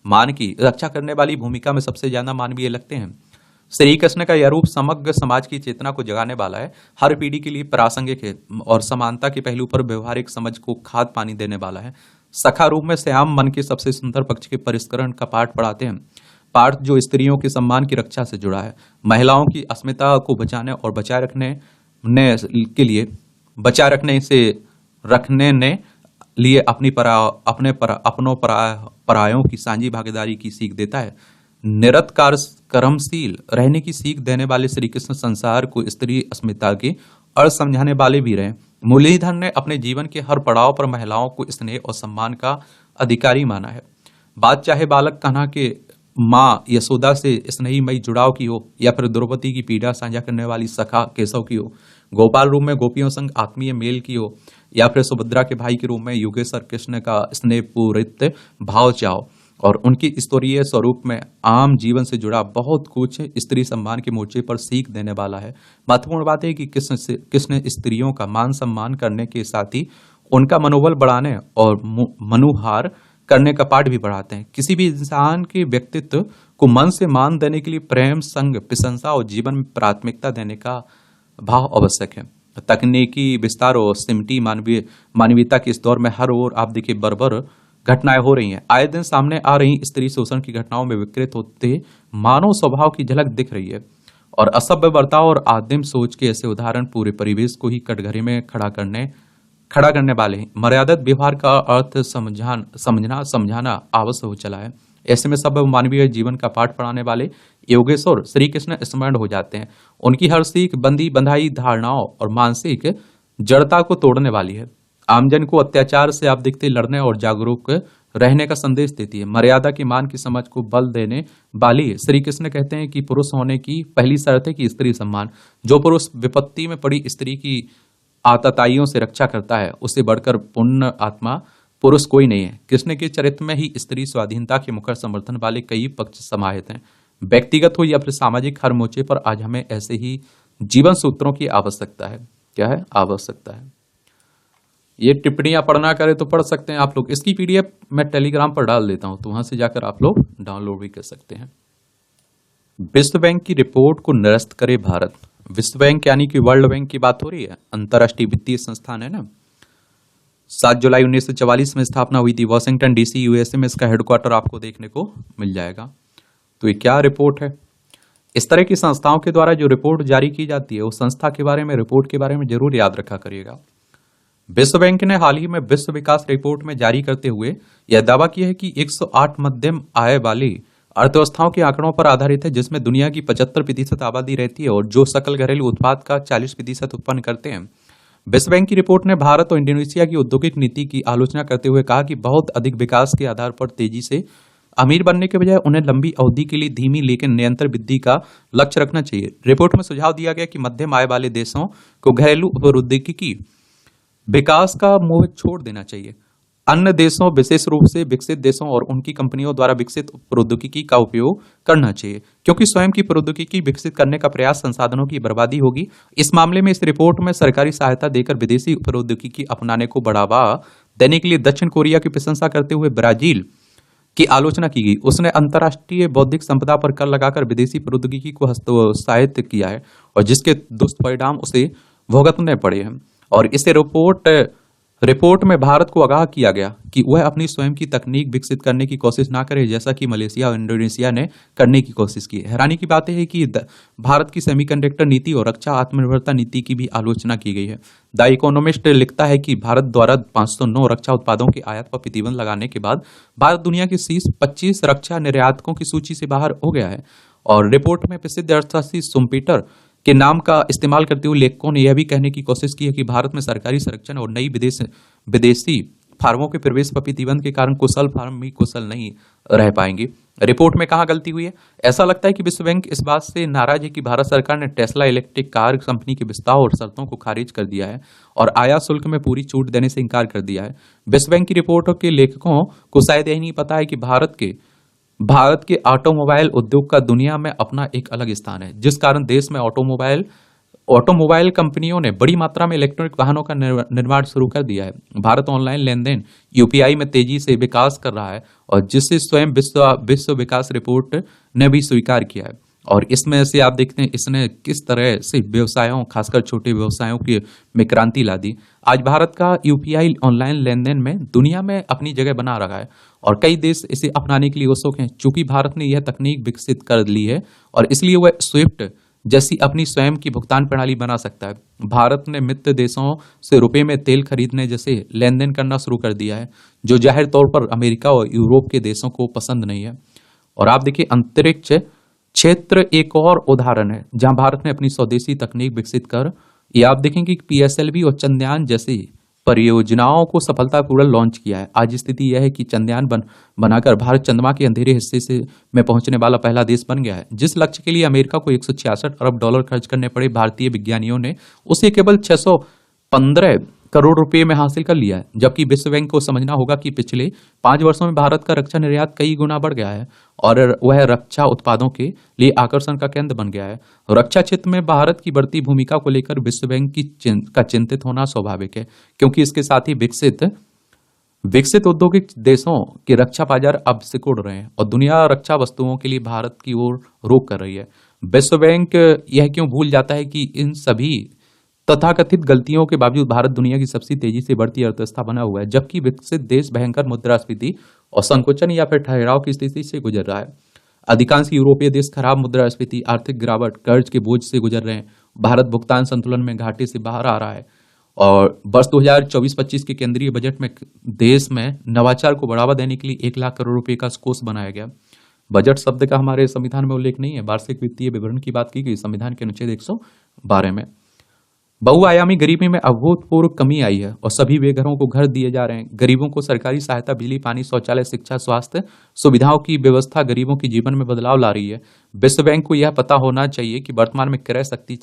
मान की रक्षा करने वाली भूमिका में सबसे ज्यादा मानवीय लगते हैं। श्री कृष्ण का यह रूप समग्र समाज की चेतना को जगाने वाला है, हर पीढ़ी के लिए प्रासंगिक है और समानता के पहलू पर व्यवहारिक समझ को खाद पानी देने वाला है। सखा रूप में श्याम मन के सबसे सुंदर पक्ष के परिष्करण का पाठ पढ़ाते हैं, पाठ जो स्त्रियों के सम्मान की रक्षा से जुड़ा है, महिलाओं की अस्मिता को बचाने और बचाए रखने के लिए बचाए रखने से रखने ने लिए अपनों परायों की साझी भागीदारी की सीख देता है। निरतकार कर्मशील रहने की सीख देने वाले श्री कृष्ण संसार को स्त्री अस्मिता के अर्थ समझाने वाले भी रहे। मुरलीधर ने अपने जीवन के हर पड़ाव पर महिलाओं को स्नेह और सम्मान का अधिकारी माना है। बात चाहे बालक कान्हा के माँ यशोदा से स्नेहीमयी जुड़ाव की हो या फिर द्रौपदी की पीड़ा साझा करने वाली सखा केशव की हो, गोपाल रूप में गोपियों संग आत्मीय मेल की हो या फिर सुभद्रा के भाई के रूप में योगेश्वर कृष्ण का स्नेहपूरित भाव चाहो, और उनकी स्तरीय स्वरूप में आम जीवन से जुड़ा बहुत कुछ स्त्री सम्मान के मोर्चे पर सीख देने वाला है। महत्वपूर्ण बात है कि कृष्ण स्त्रियों का मान सम्मान करने के साथ ही उनका मनोबल बढ़ाने और मनुहार करने का पाठ भी पढ़ाते हैं। किसी भी इंसान के व्यक्तित्व को मन से मान देने के लिए प्रेम, संग, प्रशंसा और जीवन में प्राथमिकता देने का भाव आवश्यक है। तकनीकी विस्तार और सिमटी मानवीयता के इस दौर में हर ओर आप देखिए बर्बर घटनाएं हो रही हैं। आए दिन सामने आ रही स्त्री शोषण की घटनाओं में विकृत होते मानव स्वभाव की झलक दिख रही है और असभ्य बर्ताव और आदिम सोच के ऐसे उदाहरण पूरे परिवेश को ही कटघरे में खड़ा करने वाले हैं। मर्यादित व्यवहार का अर्थ समझाना आवश्यक हो चला है। ऐसे में सब मानवीय जीवन का पाठ पढ़ाने वाले योगेश्वर श्री कृष्ण स्मरण हो जाते हैं। उनकी हर सीख बंधाई धारणाओं और मानसिक जड़ता को तोड़ने वाली है। आमजन को अत्याचार से आप देखते लड़ने और जागरूक रहने का संदेश देती है। मर्यादा के मान की समझ को बल देने वाली श्री कृष्ण कहते हैं कि पुरुष होने की पहली शर्त है कि स्त्री सम्मान। जो पुरुष विपत्ति में पड़ी स्त्री की आतताइयों से रक्षा करता है, उससे बढ़कर पुण्य आत्मा पुरुष कोई नहीं है। कृष्ण के चरित्र में ही स्त्री स्वाधीनता के मुखर समर्थन वाले कई पक्ष समाहित हैं। व्यक्तिगत हो या फिर सामाजिक, हर मोर्चे पर आज हमें ऐसे ही जीवन सूत्रों की आवश्यकता है। क्या है? आवश्यकता है। ये टिप्पणियां पढ़ना करे तो पढ़ सकते हैं आप लोग। इसकी पीडीएफ मैं टेलीग्राम पर डाल देता हूं, तो वहां से जाकर आप लोग डाउनलोड भी कर सकते हैं। विश्व बैंक की रिपोर्ट को निरस्त करे भारत। विश्व बैंक यानी कि वर्ल्ड बैंक की बात हो रही है, अंतर्राष्ट्रीय वित्तीय संस्थान है ना। 7 जुलाई 1944 में स्थापना हुई थी। वॉशिंगटन डीसी यूएसए में इसका हेडक्वार्टर आपको देखने को मिल जाएगा। तो ये क्या रिपोर्ट है? इस तरह की संस्थाओं के द्वारा जो रिपोर्ट जारी की जाती है, उस संस्था के बारे में, रिपोर्ट के बारे में जरूर याद रखा करिएगा। विश्व बैंक ने हाल ही में विश्व विकास रिपोर्ट में जारी करते हुए यह दावा किया है कि 108 मध्यम आय वाली अर्थव्यवस्थाओं के आंकड़ों पर आधारित है, जिसमें दुनिया की 75% आबादी रहती है और जो सकल घरेलू उत्पाद का 40% उत्पन्न करते हैं। विश्व बैंक की रिपोर्ट ने भारत और इंडोनेशिया की औद्योगिक नीति की आलोचना करते हुए कहा कि बहुत अधिक विकास के आधार पर तेजी से अमीर बनने के बजाय उन्हें लंबी अवधि के लिए धीमी लेकिन निरंतर वृद्धि का लक्ष्य रखना चाहिए। रिपोर्ट में सुझाव दिया गया कि मध्यम आय वाले देशों को घरेलू प्रौद्योगिकी विकास का मोह छोड़ देना चाहिए। अन्य देशों, विशेष रूप से विकसित देशों और उनकी कंपनियों द्वारा विकसित प्रौद्योगिकी का उपयोग करना चाहिए, क्योंकि स्वयं की प्रौद्योगिकी विकसित करने का प्रयास संसाधनों की बर्बादी होगी। इस मामले में इस रिपोर्ट में सरकारी सहायता देकर विदेशी प्रौद्योगिकी अपनाने को बढ़ावा देने के लिए दक्षिण कोरिया की प्रशंसा करते हुए ब्राजील की आलोचना की गई। उसने अंतर्राष्ट्रीय बौद्धिक संपदा पर कर लगाकर विदेशी प्रौद्योगिकी को हतोत्साहित किया है और जिसके दुष्परिणाम उसे भुगतने पड़े हैं। और इस रिपोर्ट में भारत को आगाह किया गया कि वह अपनी स्वयं की तकनीक विकसित करने की कोशिश ना करे, जैसा कि मलेशिया और इंडोनेशिया ने करने की कोशिश की। हैरानी की बात है कि भारत की सेमीकंडक्टर नीति और रक्षा आत्मनिर्भरता नीति की भी आलोचना की गई है। द इकोनॉमिस्ट लिखता है कि भारत द्वारा 509 रक्षा उत्पादों के आयात पर प्रतिबंध लगाने के बाद भारत दुनिया के शीर्ष 25 रक्षा निर्यातकों की सूची से बाहर हो गया है। और रिपोर्ट में प्रसिद्ध अर्थशास्त्री सुम्पीटर के नाम का इस्तेमाल करते हुए लेखकों ने यह भी कहने की कोशिश की है कि भारत में सरकारी संरक्षण और नई विदेशी फार्मों के प्रवेश पर प्रतिबंध के कारण कुशल फार्म भी कुशल नहीं रह पाएंगे। रिपोर्ट में कहाँ गलती हुई है? ऐसा लगता है कि विश्व बैंक इस बात से नाराज है कि भारत सरकार ने टेस्ला इलेक्ट्रिक कार कंपनी के प्रस्ताव और शर्तों को खारिज कर दिया है और आयात शुल्क में पूरी छूट देने से इंकार कर दिया है। विश्व बैंक की रिपोर्ट के लेखकों को शायद यही नहीं पता है कि भारत के ऑटोमोबाइल उद्योग का दुनिया में अपना एक अलग स्थान है, जिस कारण देश में ऑटोमोबाइल ऑटोमोबाइल कंपनियों ने बड़ी मात्रा में इलेक्ट्रॉनिक वाहनों का निर्माण शुरू कर दिया है। भारत ऑनलाइन लेन देन यूपीआई में तेजी से विकास कर रहा है, और जिसे स्वयं विश्व विकास रिपोर्ट ने भी स्वीकार किया है। और इसमें से आप देखते हैं इसने किस तरह से व्यवसायों, खासकर छोटे व्यवसायों की में क्रांति ला दी। आज भारत का यूपीआई ऑनलाइन लेन देन में दुनिया में अपनी जगह बना रखा है, और कई देश इसे अपनाने के लिए उत्सुक हैं। चूंकि भारत ने यह तकनीक विकसित कर ली है, और इसलिए वह स्विफ्ट जैसी अपनी स्वयं की भुगतान प्रणाली बना सकता है। भारत ने मित्र देशों से रुपए में तेल खरीदने जैसे लेन देन करना शुरू कर दिया है, जो जाहिर तौर पर अमेरिका और यूरोप के देशों को पसंद नहीं है। और आप देखिए, अंतरिक्ष क्षेत्र एक और उदाहरण है जहां भारत ने अपनी स्वदेशी तकनीक विकसित कर, या आप देखेंगे कि पीएसएलवी और चंद्रयान जैसी परियोजनाओं को सफलतापूर्वक लॉन्च किया है। आज स्थिति यह है कि चंद्रयान बनाकर भारत चंद्रमा के अंधेरे हिस्से से में पहुंचने वाला पहला देश बन गया है। जिस लक्ष्य के लिए अमेरिका को 166 अरब डॉलर खर्च करने पड़े, भारतीय विज्ञानियों ने उसे केवल 615 करोड़ रुपए में हासिल कर लिया है। जबकि विश्व बैंक को समझना होगा कि पिछले 5 वर्षों में भारत का रक्षा निर्यात कई गुना बढ़ गया है, और वह रक्षा उत्पादों के लिए आकर्षण का केंद्र बन गया है। रक्षा क्षेत्र में भारत की बढ़ती भूमिका को लेकर विश्व बैंक का चिंतित होना स्वाभाविक है, क्योंकि इसके साथ ही विकसित औद्योगिक देशों के रक्षा बाजार अब सिकुड़ रहे हैं, और दुनिया रक्षा वस्तुओं के लिए भारत की ओर रुख कर रही है। विश्व बैंक यह क्यों भूल जाता है कि इन सभी तथाकथित गलतियों के बावजूद भारत दुनिया की सबसे तेजी से बढ़ती अर्थव्यवस्था बना हुआ है, जबकि विकसित देश भयंकर मुद्रास्फीति और संकुचन या फिर ठहराव की स्थिति से गुजर रहा है। अधिकांश यूरोपीय देश खराब मुद्रास्फीति, आर्थिक गिरावट, कर्ज के बोझ से गुजर रहे हैं। भारत भुगतान संतुलन में घाटे से बाहर आ रहा है, और वर्ष 2024-25 के केंद्रीय बजट में देश में नवाचार को बढ़ावा देने के लिए 1 लाख करोड़ रुपए का कोष बनाया गया। बजट शब्द का हमारे संविधान में उल्लेख नहीं है। वार्षिक वित्तीय विवरण की बात की गई संविधान के अनुच्छेद 112 में। बहुआयामी गरीबी में अभूतपूर्व कमी आई है, और सभी बेघरों को घर दिए जा रहे हैं। गरीबों को सरकारी सहायता, बिजली, पानी, शौचालय, शिक्षा, स्वास्थ्य सुविधाओं की व्यवस्था गरीबों के जीवन में बदलाव ला रही है। विश्व बैंक को यह पता होना चाहिए कि वर्तमान में क्रय शक्ति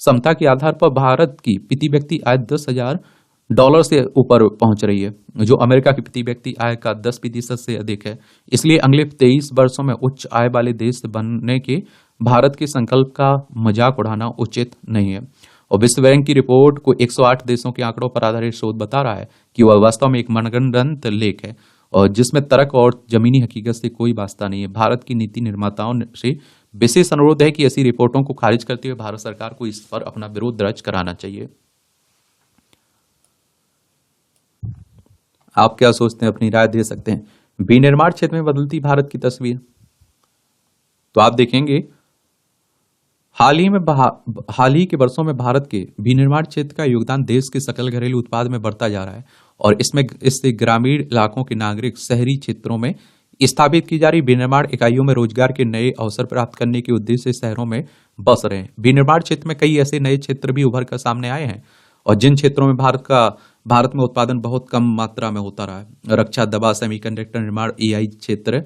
समता के आधार पर भारत की प्रति व्यक्ति आय $10,000 से ऊपर पहुंच रही है, जो अमेरिका की प्रति व्यक्ति आय का 10% से अधिक है। इसलिए अगले 23 वर्षों में उच्च आय वाले देश बनने के भारत के संकल्प का मजाक उड़ाना उचित नहीं है। और विश्व बैंक की रिपोर्ट को 108 देशों के आंकड़ों पर आधारित शोध बता रहा है कि वह वास्तव में एक मनगढ़ंत लेख है, और जिसमें तर्क और जमीनी हकीकत से कोई वास्ता नहीं है। भारत की नीति निर्माताओं से विशेष अनुरोध है कि ऐसी रिपोर्टों को खारिज करते हुए भारत सरकार को इस पर अपना विरोध दर्ज कराना चाहिए। आप क्या सोचते हैं, अपनी राय दे सकते हैं। विनिर्माण क्षेत्र में बदलती भारत की तस्वीर, तो आप देखेंगे हाल ही के वर्षों में भारत के विनिर्माण क्षेत्र का योगदान देश के सकल घरेलू उत्पाद में बढ़ता जा रहा है, और इससे ग्रामीण इलाकों के नागरिक शहरी क्षेत्रों में स्थापित की जा रही विनिर्माण इकाइयों में रोजगार के नए अवसर प्राप्त करने के उद्देश्य से शहरों में बस रहे हैं। विनिर्माण क्षेत्र में कई ऐसे नए क्षेत्र भी उभर कर सामने आए हैं, और जिन क्षेत्रों में भारत में उत्पादन बहुत कम मात्रा में होता रहा है। रक्षा, दवा, सेमीकंडक्टर निर्माण, एआई क्षेत्र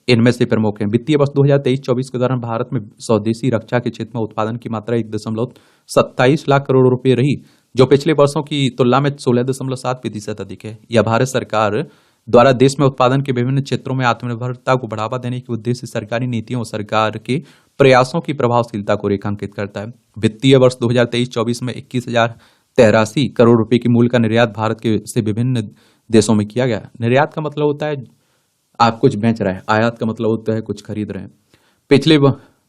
इनमें से प्रमुख हैं। वित्तीय वर्ष 2023-24 के दौरान भारत में स्वदेशी रक्षा के क्षेत्र में उत्पादन की मात्रा 1.27 लाख करोड़ रुपए रही, जो पिछले वर्षों की तुलना में 16.7% अधिक है। यह भारत सरकार द्वारा देश में उत्पादन के विभिन्न क्षेत्रों में आत्मनिर्भरता को बढ़ावा देने के उद्देश्य से सरकारी नीतियों और सरकार के प्रयासों की प्रभावशीलता को रेखांकित करता है। वित्तीय वर्ष 2023-24 में 21,083 करोड़ रुपए की मूल्य का निर्यात भारत के से विभिन्न देशों में किया गया। निर्यात का मतलब होता है आप कुछ बेच रहे हैं, आयात का मतलब होता है कुछ खरीद रहे हैं।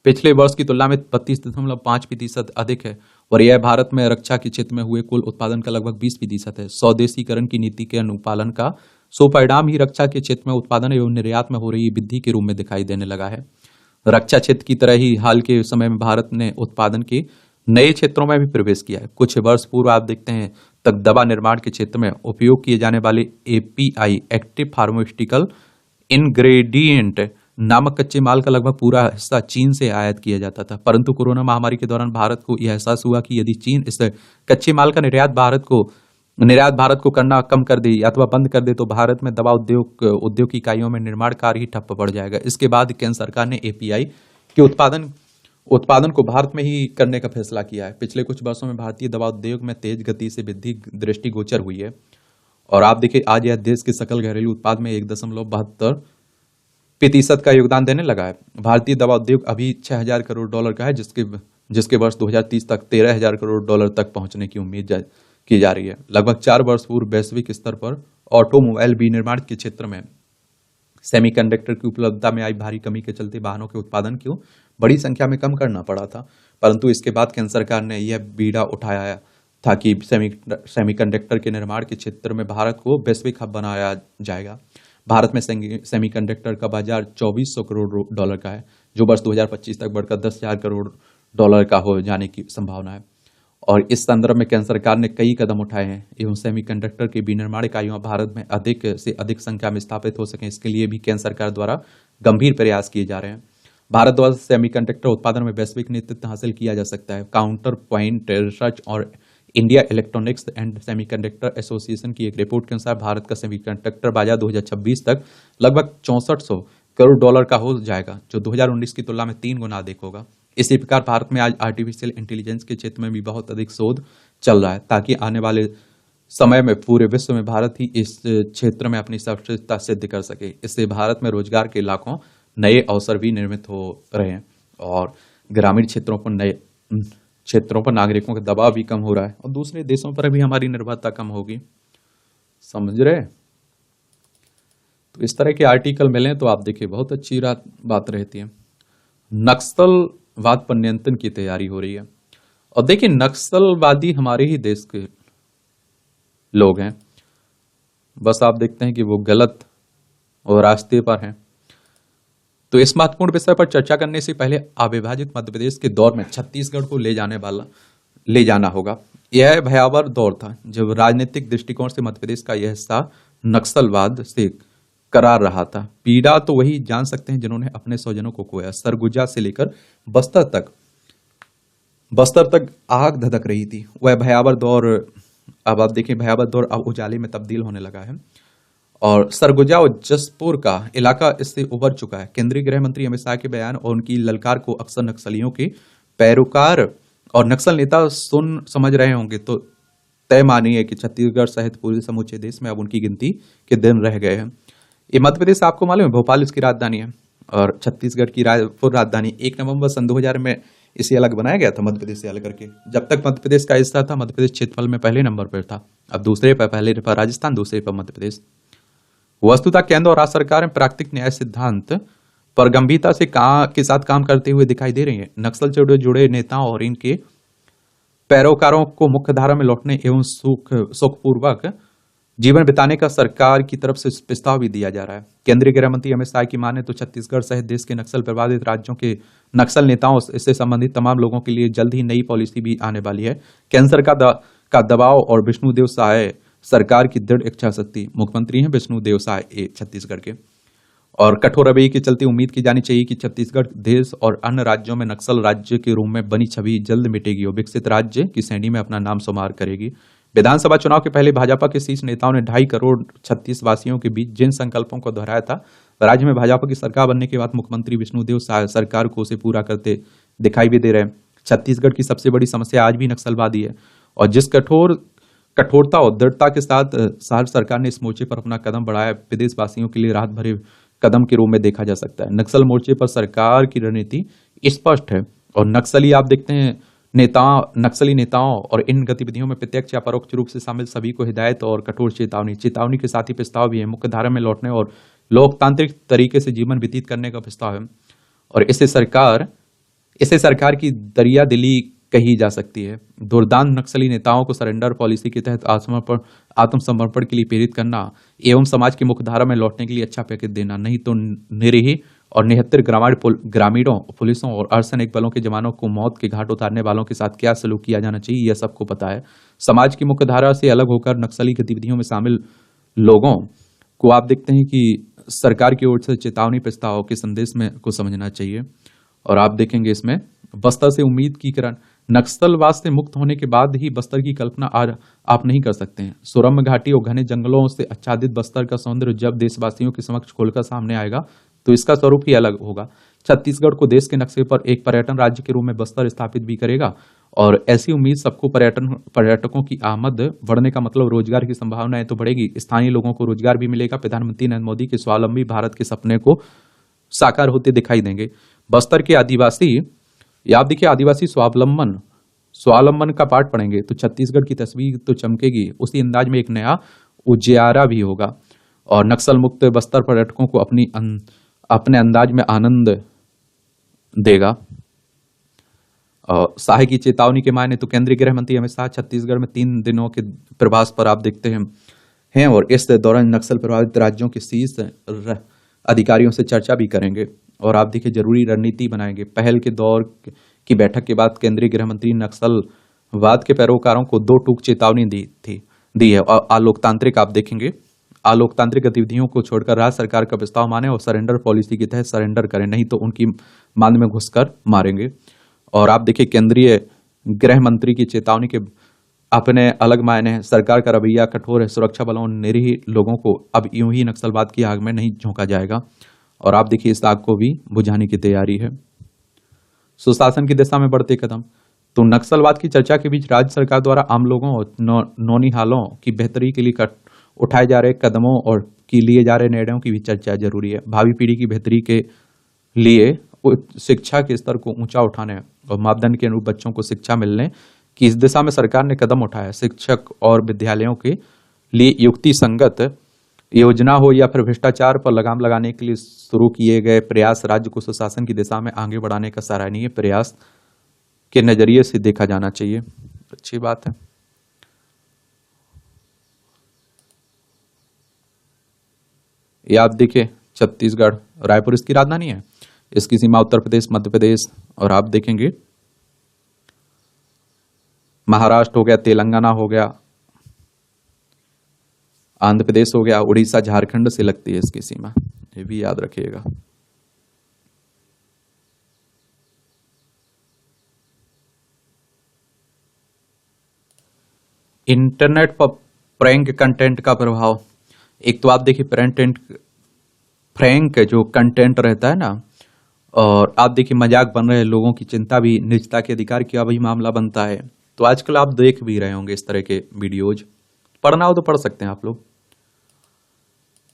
पिछले वर्ष की तुलना में 32.5% अधिक है, और यह भारत में रक्षा के क्षेत्र में हुए कुल उत्पादन का लगभग 20% है। स्वदेशीकरण की नीति के अनुपालन का सुपरिणाम ही रक्षा के क्षेत्र में उत्पादन एवं निर्यात में हो रही वृद्धि के रूप में दिखाई देने लगा है। रक्षा क्षेत्र की तरह ही हाल के समय में भारत ने उत्पादन के नए क्षेत्रों में भी प्रवेश किया है। कुछ वर्ष पूर्व आप देखते हैं तक दवा निर्माण के क्षेत्र में उपयोग किए जाने वाले एपीआई, एक्टिव फार्मास्यूटिकल इंग्रेडिएंट नामक कच्चे माल का लगभग पूरा हिस्सा चीन से आयात किया जाता था, परंतु कोरोना महामारी के दौरान भारत को यह एहसास हुआ कि यदि चीन इस कच्चे माल का निर्यात भारत को करना कम कर दे अथवा बंद कर दे, तो भारत में दवा उद्योग की इकाइयों में निर्माण कार्य ही ठप्प पड़ जाएगा। इसके बाद केंद्र सरकार ने एपीआई के उत्पादन को भारत में ही करने का फैसला किया है। पिछले कुछ वर्षों में भारतीय दवा उद्योग में तेज गति से वृद्धि दृष्टिगोचर हुई है, और आप देखिए आज यह देश के सकल घरेलू उत्पाद में 1.72% का योगदान देने लगा है। भारतीय दवा उद्योग अभी $6,000 करोड़ का है, जिसके जिसके वर्ष 2030 तक 13,000 करोड़ डॉलर तक पहुंचने की उम्मीद की जा रही है। लगभग 4 वर्ष पूर्व वैश्विक स्तर पर ऑटोमोबाइल विनिर्माण के क्षेत्र में सेमीकंडक्टर की उपलब्धता में आई भारी कमी के चलते वाहनों के उत्पादन को बड़ी संख्या में कम करना पड़ा था। परंतु इसके बाद केंद्र सरकार ने यह बीड़ा उठाया था कि सेमीकंडक्टर के निर्माण के क्षेत्र में भारत को वैश्विक हब बनाया जाएगा। भारत में सेमीकंडक्टर का बाजार 2400 करोड़ डॉलर का है, जो वर्ष 2025 तक बढ़कर 10,000 करोड़ डॉलर का हो जाने की संभावना है। और इस संदर्भ में केंद्र सरकार ने कई कदम उठाए हैं एवं सेमीकंडक्टर की विनिर्माण इकाइयां भारत में अधिक से अधिक संख्या में स्थापित हो सकें, इसके लिए भी केंद्र सरकार द्वारा गंभीर प्रयास किए जा रहे हैं। भारत द्वारा सेमीकंडक्टर उत्पादन में वैश्विक नेतृत्व हासिल किया जा सकता है। काउंटर पॉइंट रिसर्च और India electronics and semiconductor association की एक रिपोर्ट के अनुसार भारत का सेमीकंडक्टर बाजार 2026 तक लगभग 6400 करोड़ डॉलर का हो जाएगा, जो 2019 की तुलना में 3 गुना अधिक होगा। इसी प्रकार भारत में आज आर्टिफिशियल इंटेलिजेंस के क्षेत्र में भी बहुत अधिक शोध चल रहा है, ताकि आने वाले समय में पूरे विश्व में भारत ही इस क्षेत्र में अपनी सर्वश्रेष्ठता सिद्ध कर सके। इससे भारत में रोजगार के लाखों नए अवसर भी निर्मित हो रहे हैं और ग्रामीण क्षेत्रों पर नागरिकों का दबाव भी कम हो रहा है और दूसरे देशों पर भी हमारी निर्भरता कम होगी। समझ रहे? तो इस तरह के आर्टिकल मिले तो आप देखिए बहुत अच्छी बात रहती है। नक्सलवाद पर नियंत्रण की तैयारी हो रही है और देखिए नक्सलवादी हमारे ही देश के लोग हैं, बस आप देखते हैं कि वो गलत और रास्ते पर हैं। तो इस महत्वपूर्ण विषय पर चर्चा करने से पहले अविभाजित मध्य प्रदेश के दौर में छत्तीसगढ़ को ले जाना होगा। यह भयावह दौर था जब राजनीतिक दृष्टिकोण से मध्य प्रदेश का यह हिस्सा नक्सलवाद से करार रहा था। पीड़ा तो वही जान सकते हैं जिन्होंने अपने स्वजनों को खोया। सरगुजा से लेकर बस्तर तक आग धधक रही थी। वह भयावह दौर, अब आप देखिए भयावह दौर अब उजाले में तब्दील होने लगा है और सरगुजा और जसपुर का इलाका इससे उबर चुका है। केंद्रीय गृह मंत्री अमित शाह के बयान और उनकी ललकार को अक्सर नक्सलियों के पैरोकार और नक्सल नेता सुन समझ रहे होंगे, तो तय मानिए कि छत्तीसगढ़ सहित पूरे समूचे देश में अब उनकी गिनती के दिन रह गए हैं। ये मध्य प्रदेश आपको मालूम है भोपाल इसकी राजधानी है और छत्तीसगढ़ की रायपुर राजधानी। 1 नवंबर सन 2000 में इसे अलग बनाया गया था मध्य प्रदेश से अलग करके। जब तक मध्य प्रदेश का हिस्सा था, मध्य प्रदेश क्षेत्रफल में पहले नंबर पर था। अब दूसरे पर, पहले पर राजस्थान, दूसरे पर मध्य प्रदेश। वस्तुतः केंद्र और राज्य सरकार प्राकृतिक न्याय सिद्धांत पर गंभीरता से के साथ काम करते हुए दिखाई दे रही है। नक्सल से जुड़े नेताओं और इनके पैरोकारों को मुख्यधारा में लौटने एवं सुखपूर्वक जीवन बिताने का सरकार की तरफ से प्रस्ताव भी दिया जा रहा है। केंद्रीय गृह मंत्री अमित शाह की माने तो छत्तीसगढ़ सहित देश के नक्सल प्रभावित राज्यों के नक्सल नेताओं इससे संबंधित तमाम लोगों के लिए जल्द ही नई पॉलिसी भी आने वाली है। केंद्र सरकार का दबाव और विष्णुदेव साय सरकार की दृढ़ इच्छा शक्ति, मुख्यमंत्री हैं विष्णुदेव साय छत्तीसगढ़ के, और कठोर रवैये के चलते उम्मीद की जानी चाहिए कि छत्तीसगढ़ देश और अन्य राज्यों में नक्सल राज्य के रूप में बनी छवि जल्द मिटेगी और विकसित राज्य की श्रेणी में अपना नाम शुमार करेगी। विधानसभा चुनाव के पहले भाजपा के शीर्ष नेताओं ने 2.5 करोड़ छत्तीस वासियों के बीच जिन संकल्पों को दोहराया था, राज्य में भाजपा की सरकार बनने के बाद मुख्यमंत्री विष्णुदेव साय सरकार को उसे पूरा करते दिखाई भी दे रहे हैं। छत्तीसगढ़ की सबसे बड़ी समस्या आज भी नक्सलवादी है और जिस कठोरता और दृढ़ता के साथ सरकार ने इस मोर्चे पर अपना कदम बढ़ाया, प्रदेशवासियों के लिए राहत भरे कदम के रूप में देखा जा सकता है। नक्सल मोर्चे पर सरकार की रणनीति स्पष्ट है और नक्सली आप देखते हैं नक्सली नेताओं और इन गतिविधियों में प्रत्यक्ष या परोक्ष रूप से शामिल सभी को हिदायत और कठोर चेतावनी के साथ ही प्रस्ताव भी है। मुख्यधारा में लौटने और लोकतांत्रिक तरीके से जीवन व्यतीत करने का प्रस्ताव है और इसे सरकार की दरिया दिली कही जा सकती है। दुर्दांत नक्सली नेताओं को सरेंडर पॉलिसी के तहत आत्मसमर्पण के लिए प्रेरित करना एवं समाज की मुख्यधारा में लौटने के लिए अच्छा पैकेज देना, नहीं तो निरीह और निहत्तर ग्रामीणों, पुलिसों और अर्धसैनिक बलों के जवानों को मौत के घाट उतारने वालों के साथ क्या सलूक किया जाना चाहिए, यह सबको पता है। समाज की मुख्यधारा से अलग होकर नक्सली गतिविधियों में शामिल लोगों को आप देखते हैं कि सरकार की ओर से चेतावनी प्रस्ताव के संदेश में को समझना चाहिए। और आप देखेंगे इसमें बस्तर से उम्मीद की किरण, नक्सलवाद से मुक्त होने के बाद ही बस्तर की कल्पना आप नहीं कर सकते हैं। सुरम्य घाटी और घने जंगलों से आच्छादित बस्तर का सौंदर्य जब देशवासियों के समक्ष खुलकर सामने आएगा तो इसका स्वरूप ही अलग होगा। छत्तीसगढ़ को देश के नक्शे पर एक पर्यटन राज्य के रूप में बस्तर स्थापित भी करेगा और ऐसी उम्मीद सबको पर्यटकों की आमद बढ़ने का मतलब रोजगार की संभावनाएं तो बढ़ेगी, स्थानीय लोगों को रोजगार भी मिलेगा। प्रधानमंत्री नरेंद्र मोदी के स्वावलंबी भारत के सपने को साकार होते दिखाई देंगे। बस्तर के आदिवासी या आप देखिए आदिवासी स्वावलंबन स्वावलंबन का पाठ पढ़ेंगे तो छत्तीसगढ़ की तस्वीर तो चमकेगी, उसी अंदाज में एक नया उजियारा भी होगा। और नक्सल मुक्त बस्तर पर्यटकों को अपने अंदाज में आनंद देगा। शाह की चेतावनी के मायने तो केंद्रीय गृह मंत्री अमित शाह छत्तीसगढ़ में 3 दिनों के प्रवास पर आप देखते हैं और इस दौरान नक्सल प्रभावित राज्यों के शीर्ष अधिकारियों से चर्चा भी करेंगे और आप देखिए जरूरी रणनीति बनाएंगे। पहल के दौर की बैठक के बाद केंद्रीय गृह मंत्री नक्सलवाद के पैरोकारों को 2 टूक चेतावनी दी है। और अलोकतांत्रिक आप देखेंगे, अलोकतांत्रिक गतिविधियों को छोड़कर राज्य सरकार का प्रस्ताव माने और सरेंडर पॉलिसी के तहत सरेंडर करें, नहीं तो उनकी मांद में घुसकर मारेंगे। और आप देखिए केंद्रीय गृह मंत्री की चेतावनी के अपने अलग मायने हैं। सरकार का रवैया कठोर है, सुरक्षा बलों और निरीह लोगों को अब यूं ही नक्सलवाद की आग में नहीं झोंका जाएगा। और आप देखिए इस आग को भी बुझाने की तैयारी है। सुशासन की दिशा में बढ़ते कदम तो नक्सलवाद की चर्चा के बीच राज्य सरकार द्वारा आम लोगों और नौनिहालों की बेहतरी के लिए उठाए जा रहे कदमों और लिए जा रहे निर्णयों की भी चर्चा जरूरी है। भावी पीढ़ी की बेहतरी के लिए शिक्षा के स्तर को ऊंचा उठाने और मापदंड के अनुरूप बच्चों को शिक्षा मिलने की इस दिशा में सरकार ने कदम उठाया। शिक्षक और विद्यालयों के लिए युक्ति संगत योजना हो या फिर भ्रष्टाचार पर लगाम लगाने के लिए शुरू किए गए प्रयास राज्य को सुशासन की दिशा में आगे बढ़ाने का सराहनीय प्रयास के नजरिए से देखा जाना चाहिए। अच्छी बात है। ये आप देखिए छत्तीसगढ़, रायपुर इसकी राजधानी है, इसकी सीमा उत्तर प्रदेश, मध्य प्रदेश और आप देखेंगे महाराष्ट्र हो गया, तेलंगाना हो गया, आंध्र प्रदेश हो गया, उड़ीसा, झारखंड से लगती है इसकी सीमा, ये भी याद रखिएगा। इंटरनेट पर प्रैंक कंटेंट का प्रभाव, एक तो आप देखिए प्रैंक जो कंटेंट रहता है ना, और आप देखिए मजाक बन रहे लोगों की चिंता भी निजता के अधिकार का भी मामला बनता है। तो आजकल आप देख भी रहे होंगे इस तरह के वीडियोज, पढ़ना हो तो पढ़ सकते हैं आप लोग।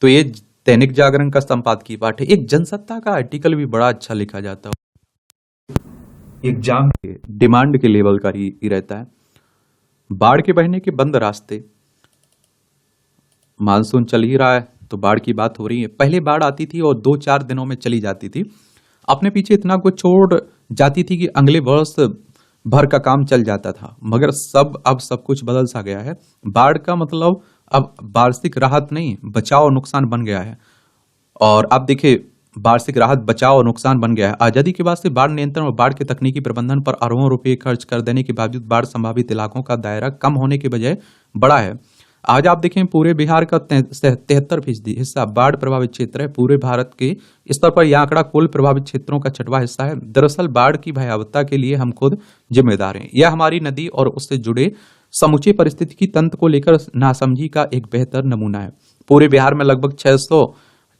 तो ये दैनिक जागरण का संपादकीय पाठ है। एक जनसत्ता का आर्टिकल भी बड़ा अच्छा लिखा जाता है, एग्जाम के डिमांड के लेवल का ही रहता है। बाढ़ के बहने के बंद रास्ते, मानसून चल ही रहा है तो बाढ़ की बात हो रही है। पहले बाढ़ आती थी और 2-4 दिनों में चली जाती थी, अपने पीछे इतना कुछ छोड़ जाती थी कि अगले वर्ष भर का काम चल जाता था। मगर अब सब कुछ बदल सा गया है। बाढ़ का मतलब अब वार्षिक राहत नहीं, बचाव और नुकसान बन गया है। और आप देखिए वार्षिक राहत, बचाव और नुकसान बन गया है। आजादी के बाद से बाढ़ नियंत्रण और बाढ़ के तकनीकी प्रबंधन पर अरबों रुपए खर्च कर देने के बावजूद बाढ़ संभावित इलाकों का दायरा कम होने के बजाय बड़ा है। आज आप देखें पूरे बिहार का 73% हिस्सा बाढ़ प्रभावित क्षेत्र है। पूरे भारत के स्तर पर यह आंकड़ा कुल प्रभावित क्षेत्रों का 6वां हिस्सा है। दरअसल बाढ़ की भयावहता के लिए हम खुद जिम्मेदार हैं। यह हमारी नदी और उससे जुड़े समूचे परिस्थितिकी तंत्र को लेकर नासमझी का एक बेहतर नमूना है। पूरे बिहार में लगभग 600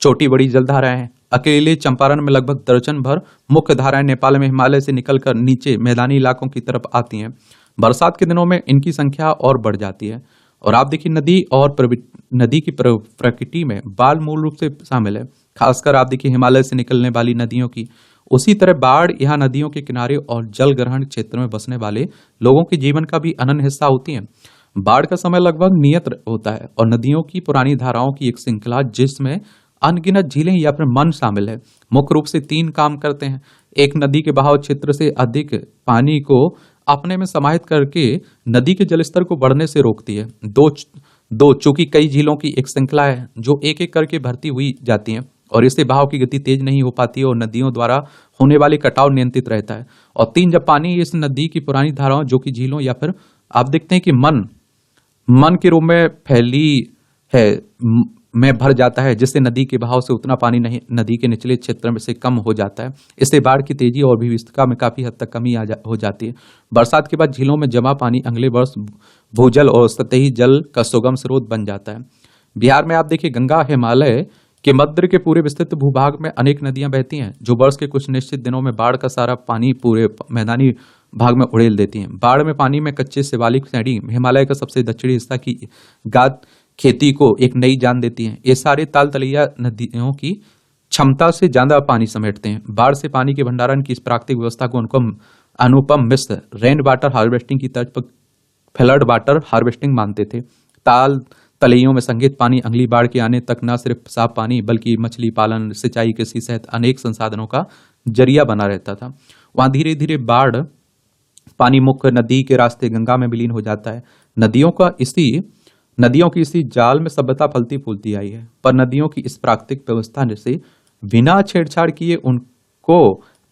छोटी बड़ी जलधाराएं हैं। अकेले चंपारण में लगभग दर्जन भर मुख्य धाराएं नेपाल में हिमालय से निकलकर नीचे मैदानी इलाकों की तरफ आती हैं। बरसात के दिनों में इनकी संख्या और बढ़ जाती है। और आप देखिए नदी की प्रकृति में बाढ़ मूल रूप से शामिल है, खासकर आप देखिए हिमालय से निकलने वाली नदियों की। उसी तरह बाढ़ यहाँ नदियों के किनारे और जल ग्रहण क्षेत्र में बसने वाले लोगों के जीवन का भी अनन्य हिस्सा होती है। बाढ़ का समय लगभग नियत होता है और नदियों की पुरानी धाराओं की एक श्रृंखला जिसमें अनगिनत झीलें या फिर मन शामिल है, मुख्य रूप से 3 काम करते हैं। एक, नदी के बहाव क्षेत्र से अधिक पानी को अपने में समाहित करके नदी के जलस्तर को बढ़ने से रोकती है। दो, चूंकि कई झीलों की एक श्रृंखला है जो एक एक करके भरती हुई जाती हैं और इससे बहाव की गति तेज नहीं हो पाती और नदियों द्वारा होने वाले कटाव नियंत्रित रहता है। और 3, जब पानी इस नदी की पुरानी धाराओं जो कि झीलों या फिर आप देखते हैं कि मन के रूप में फैली है में भर जाता है, जिससे नदी के बहाव से उतना पानी नहीं नदी के निचले क्षेत्र में से कम हो जाता है। इससे बाढ़ की तेजी और भी विस्तृतता में काफी हद तक कमी हो जाती है। बरसात के बाद झीलों में जमा पानी अगले वर्ष भूजल और सतही जल का सुगम स्रोत बन जाता है। बिहार में आप देखिए गंगा हिमालय के मध्य के पूरे विस्तृत भूभाग में अनेक नदियां बहती हैं जो वर्ष के कुछ निश्चित दिनों में बाढ़ का सारा पानी पूरे मैदानी भाग में उड़ेल देती हैं। बाढ़ में पानी में कच्चे शिवालिक श्रेणी हिमालय का सबसे दक्षिणी हिस्सा की गाद खेती को एक नई जान देती हैं। ये सारे ताल तलैया नदियों की क्षमता से ज्यादा पानी समेटते हैं। बाढ़ से पानी के भंडारण की इस प्राकृतिक व्यवस्था को उनको Anupam Mishra rain water harvesting की तर्ज पर फ्लड वाटर हार्वेस्टिंग मानते थे। ताल तलैयों में संग्रहित पानी अगली बाढ़ के आने तक न सिर्फ साफ पानी बल्कि मछली पालन, सिंचाई, कृषि सहित अनेक संसाधनों का जरिया बना रहता था। वहां धीरे धीरे बाढ़ पानी मुख्य नदी के रास्ते गंगा में विलीन हो जाता है। नदियों की इसी जाल में सभ्यता फलती फूलती आई है, पर नदियों की इस प्राकृतिक व्यवस्था से बिना छेड़छाड़ किए उनको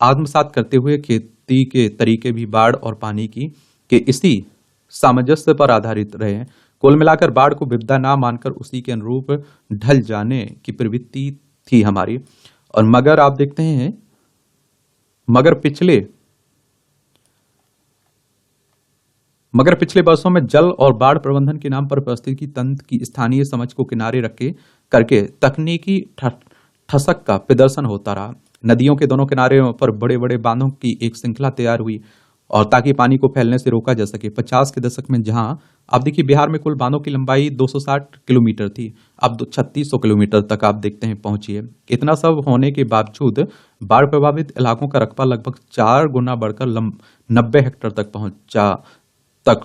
आत्मसात करते हुए खेती के तरीके भी बाढ़ और पानी के इसी सामंजस्य पर आधारित रहे हैं। कुल मिलाकर बाढ़ को विपदा ना मानकर उसी के अनुरूप ढल जाने की प्रवृत्ति थी हमारी। और मगर आप देखते हैं, मगर पिछले वर्षों में जल और बाढ़ प्रबंधन के नाम पर पारिस्थितिकी तंत्र की स्थानीय समझ को किनारे करके तकनीकी ठसक का प्रदर्शन होता रहा। नदियों के दोनों किनारे पर बड़े बड़े बांधों की एक श्रृंखला तैयार हुई और ताकि पानी को फैलने से रोका जा सके। 50 के दशक में जहां आप देखिए बिहार में कुल बांधों की लंबाई 260 किलोमीटर थी, अब 3600 किलोमीटर तक आप देखते हैं पहुंची है। इतना सब होने के बावजूद बाढ़ प्रभावित इलाकों का रकबा लगभग 4 गुना बढ़कर 90 हेक्टेयर तक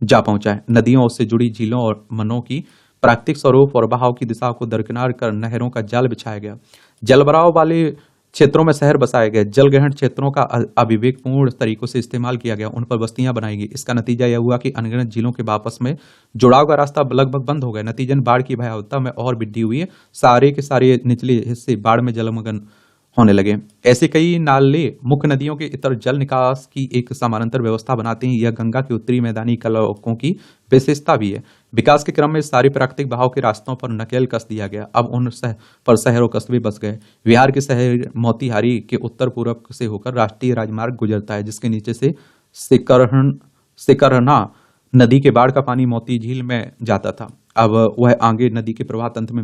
जा पहुंचा है। नदियों से जुड़ी झीलों और मनों की प्राकृतिक स्वरूप और बहाव की दिशा को दरकिनार कर नहरों का जाल बिछाया गया। जलभराव वाले क्षेत्रों में शहर बसाए गए, जल ग्रहण क्षेत्रों का अविवेकपूर्ण तरीकों से इस्तेमाल किया गया, उन पर बस्तियां बनाई गई। इसका नतीजा यह हुआ कि अनगिनत झीलों के आपस में जुड़ाव का रास्ता लगभग बंद हो गया। नतीजन बाढ़ की भयावहता में और वृद्धि हुई है। सारे के सारे निचले हिस्से बाढ़ में जलमग्न होने लगे। ऐसे कई नाले मुख्य नदियों के इतर जल निकास की एक समानांतर व्यवस्था बनाते हैं। यह गंगा के उत्तरी मैदानी इलाकों की विशेषता भी है। विकास के क्रम में सारे प्राकृतिक बहाव के रास्तों पर नकेल कस दिया गया। अब उन पर शहर और कस्बे बस गए। बिहार के शहर मोतिहारी के उत्तर पूर्व से होकर राष्ट्रीय राजमार्ग गुजरता है, जिसके नीचे से सिकरहना नदी के बाढ़ का पानी मोती झील में जाता था। अब वह आगे नदी के प्रवाह तंत्र में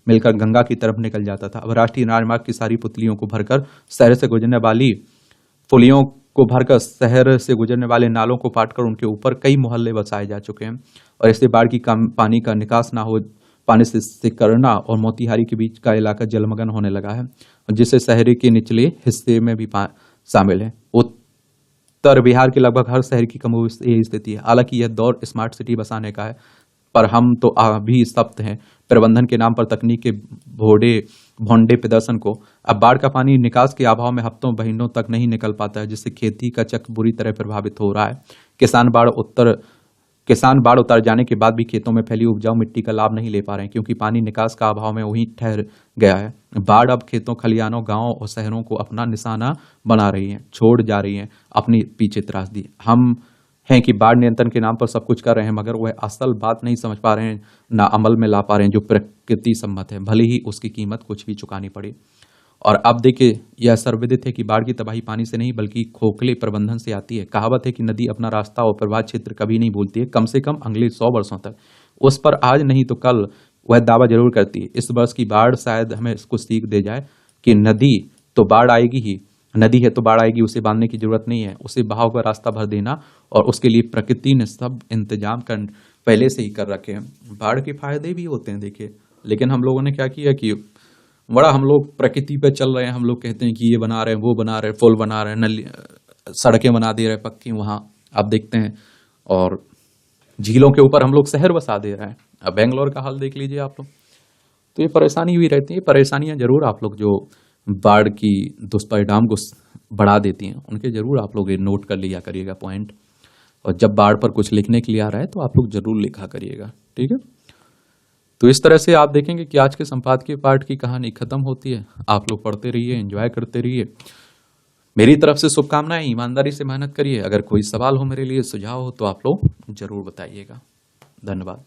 मिलकर गंगा की तरफ निकल जाता था। अब राष्ट्रीय राजमार्ग की सारी पुतलियों को भरकर शहर से गुजरने वाली पुलियों को भरकर शहर से गुजरने वाले नालों को पाटकर उनके ऊपर कई मोहल्ले बसाए जा चुके हैं। और इससे बाढ़ की पानी का निकास ना हो पाने से सिकरना और मोतिहारी के बीच का इलाका जलमग्न होने लगा है, जिससे शहर के निचले हिस्से में भी शामिल है। उत्तर बिहार के लगभग हर शहर की कमोबेश यही स्थिति है। हालांकि यह दौर स्मार्ट सिटी बसाने का है, पर हम तो अभी सख्त हैं प्रबंधन के नाम पर तकनीक के भोंडे प्रदर्शन को। अब बाढ़ का पानी निकास के अभाव में हफ्तों महीनों तक नहीं निकल पाता है, जिससे खेती का चक्र बुरी तरह प्रभावित हो रहा है। किसान बाढ़ उतर जाने के बाद भी खेतों में फैली उपजाऊ मिट्टी का लाभ नहीं ले पा रहे हैं, क्योंकि पानी निकास का अभाव में वहीं ठहर गया है। बाढ़ अब खेतों, खलिहानों, गांवों और शहरों को अपना निशाना बना रही है, छोड़ जा रही है अपनी पीछे त्रासदी। हम हैं कि बाढ़ नियंत्रण के नाम पर सब कुछ कर रहे हैं, मगर वह असल बात नहीं समझ पा रहे हैं, ना अमल में ला पा रहे हैं जो प्रकृति सम्मत है, भले ही उसकी कीमत कुछ भी चुकानी पड़े। और अब देखिए, यह सर्वविदित है कि बाढ़ की तबाही पानी से नहीं बल्कि खोखले प्रबंधन से आती है। कहावत है कि नदी अपना रास्ता और प्रवाह क्षेत्र कभी नहीं भूलती है, कम से कम अगले 100 वर्षों तक। उस पर आज नहीं तो कल वह दावा जरूर करती है। इस वर्ष की बाढ़ शायद हमें कुछ सीख दे जाए कि नदी तो बाढ़ आएगी ही, नदी है तो बाढ़ आएगी, उसे बांधने की जरूरत नहीं है, उसे बहाव का रास्ता भर देना, और उसके लिए प्रकृति ने सब इंतजाम पहले से ही कर रखे हैं। बाढ़ के फायदे भी होते हैं देखिए, लेकिन हम लोगों ने क्या किया कि बड़ा हम लोग प्रकृति पे चल रहे हैं। हम लोग कहते हैं कि ये बना रहे हैं, वो बना रहे हैं, पुल बना रहे हैं, नली सड़कें बना दे रहे हैं पक्की, वहां आप देखते हैं, और झीलों के ऊपर हम लोग शहर बसा दे रहे हैं। अब बेंगलोर का हाल देख लीजिए आप लोग। तो ये परेशानी हुई रहती है। परेशानियां जरूर आप लोग जो बाढ़ की दुष्परिणाम को बढ़ा देती हैं, उनके जरूर आप लोग नोट कर लिया करिएगा पॉइंट। और जब बाढ़ पर कुछ लिखने के लिए आ रहा है तो आप लोग जरूर लिखा करिएगा, ठीक है। तो इस तरह से आप देखेंगे कि आज के संपादकीय पाठ की कहानी खत्म होती है। आप लोग पढ़ते रहिए, एंजॉय करते रहिए। मेरी तरफ से शुभकामनाएं, ईमानदारी से मेहनत करिए। अगर कोई सवाल हो मेरे लिए, सुझाव हो, तो आप लोग जरूर बताइएगा। धन्यवाद।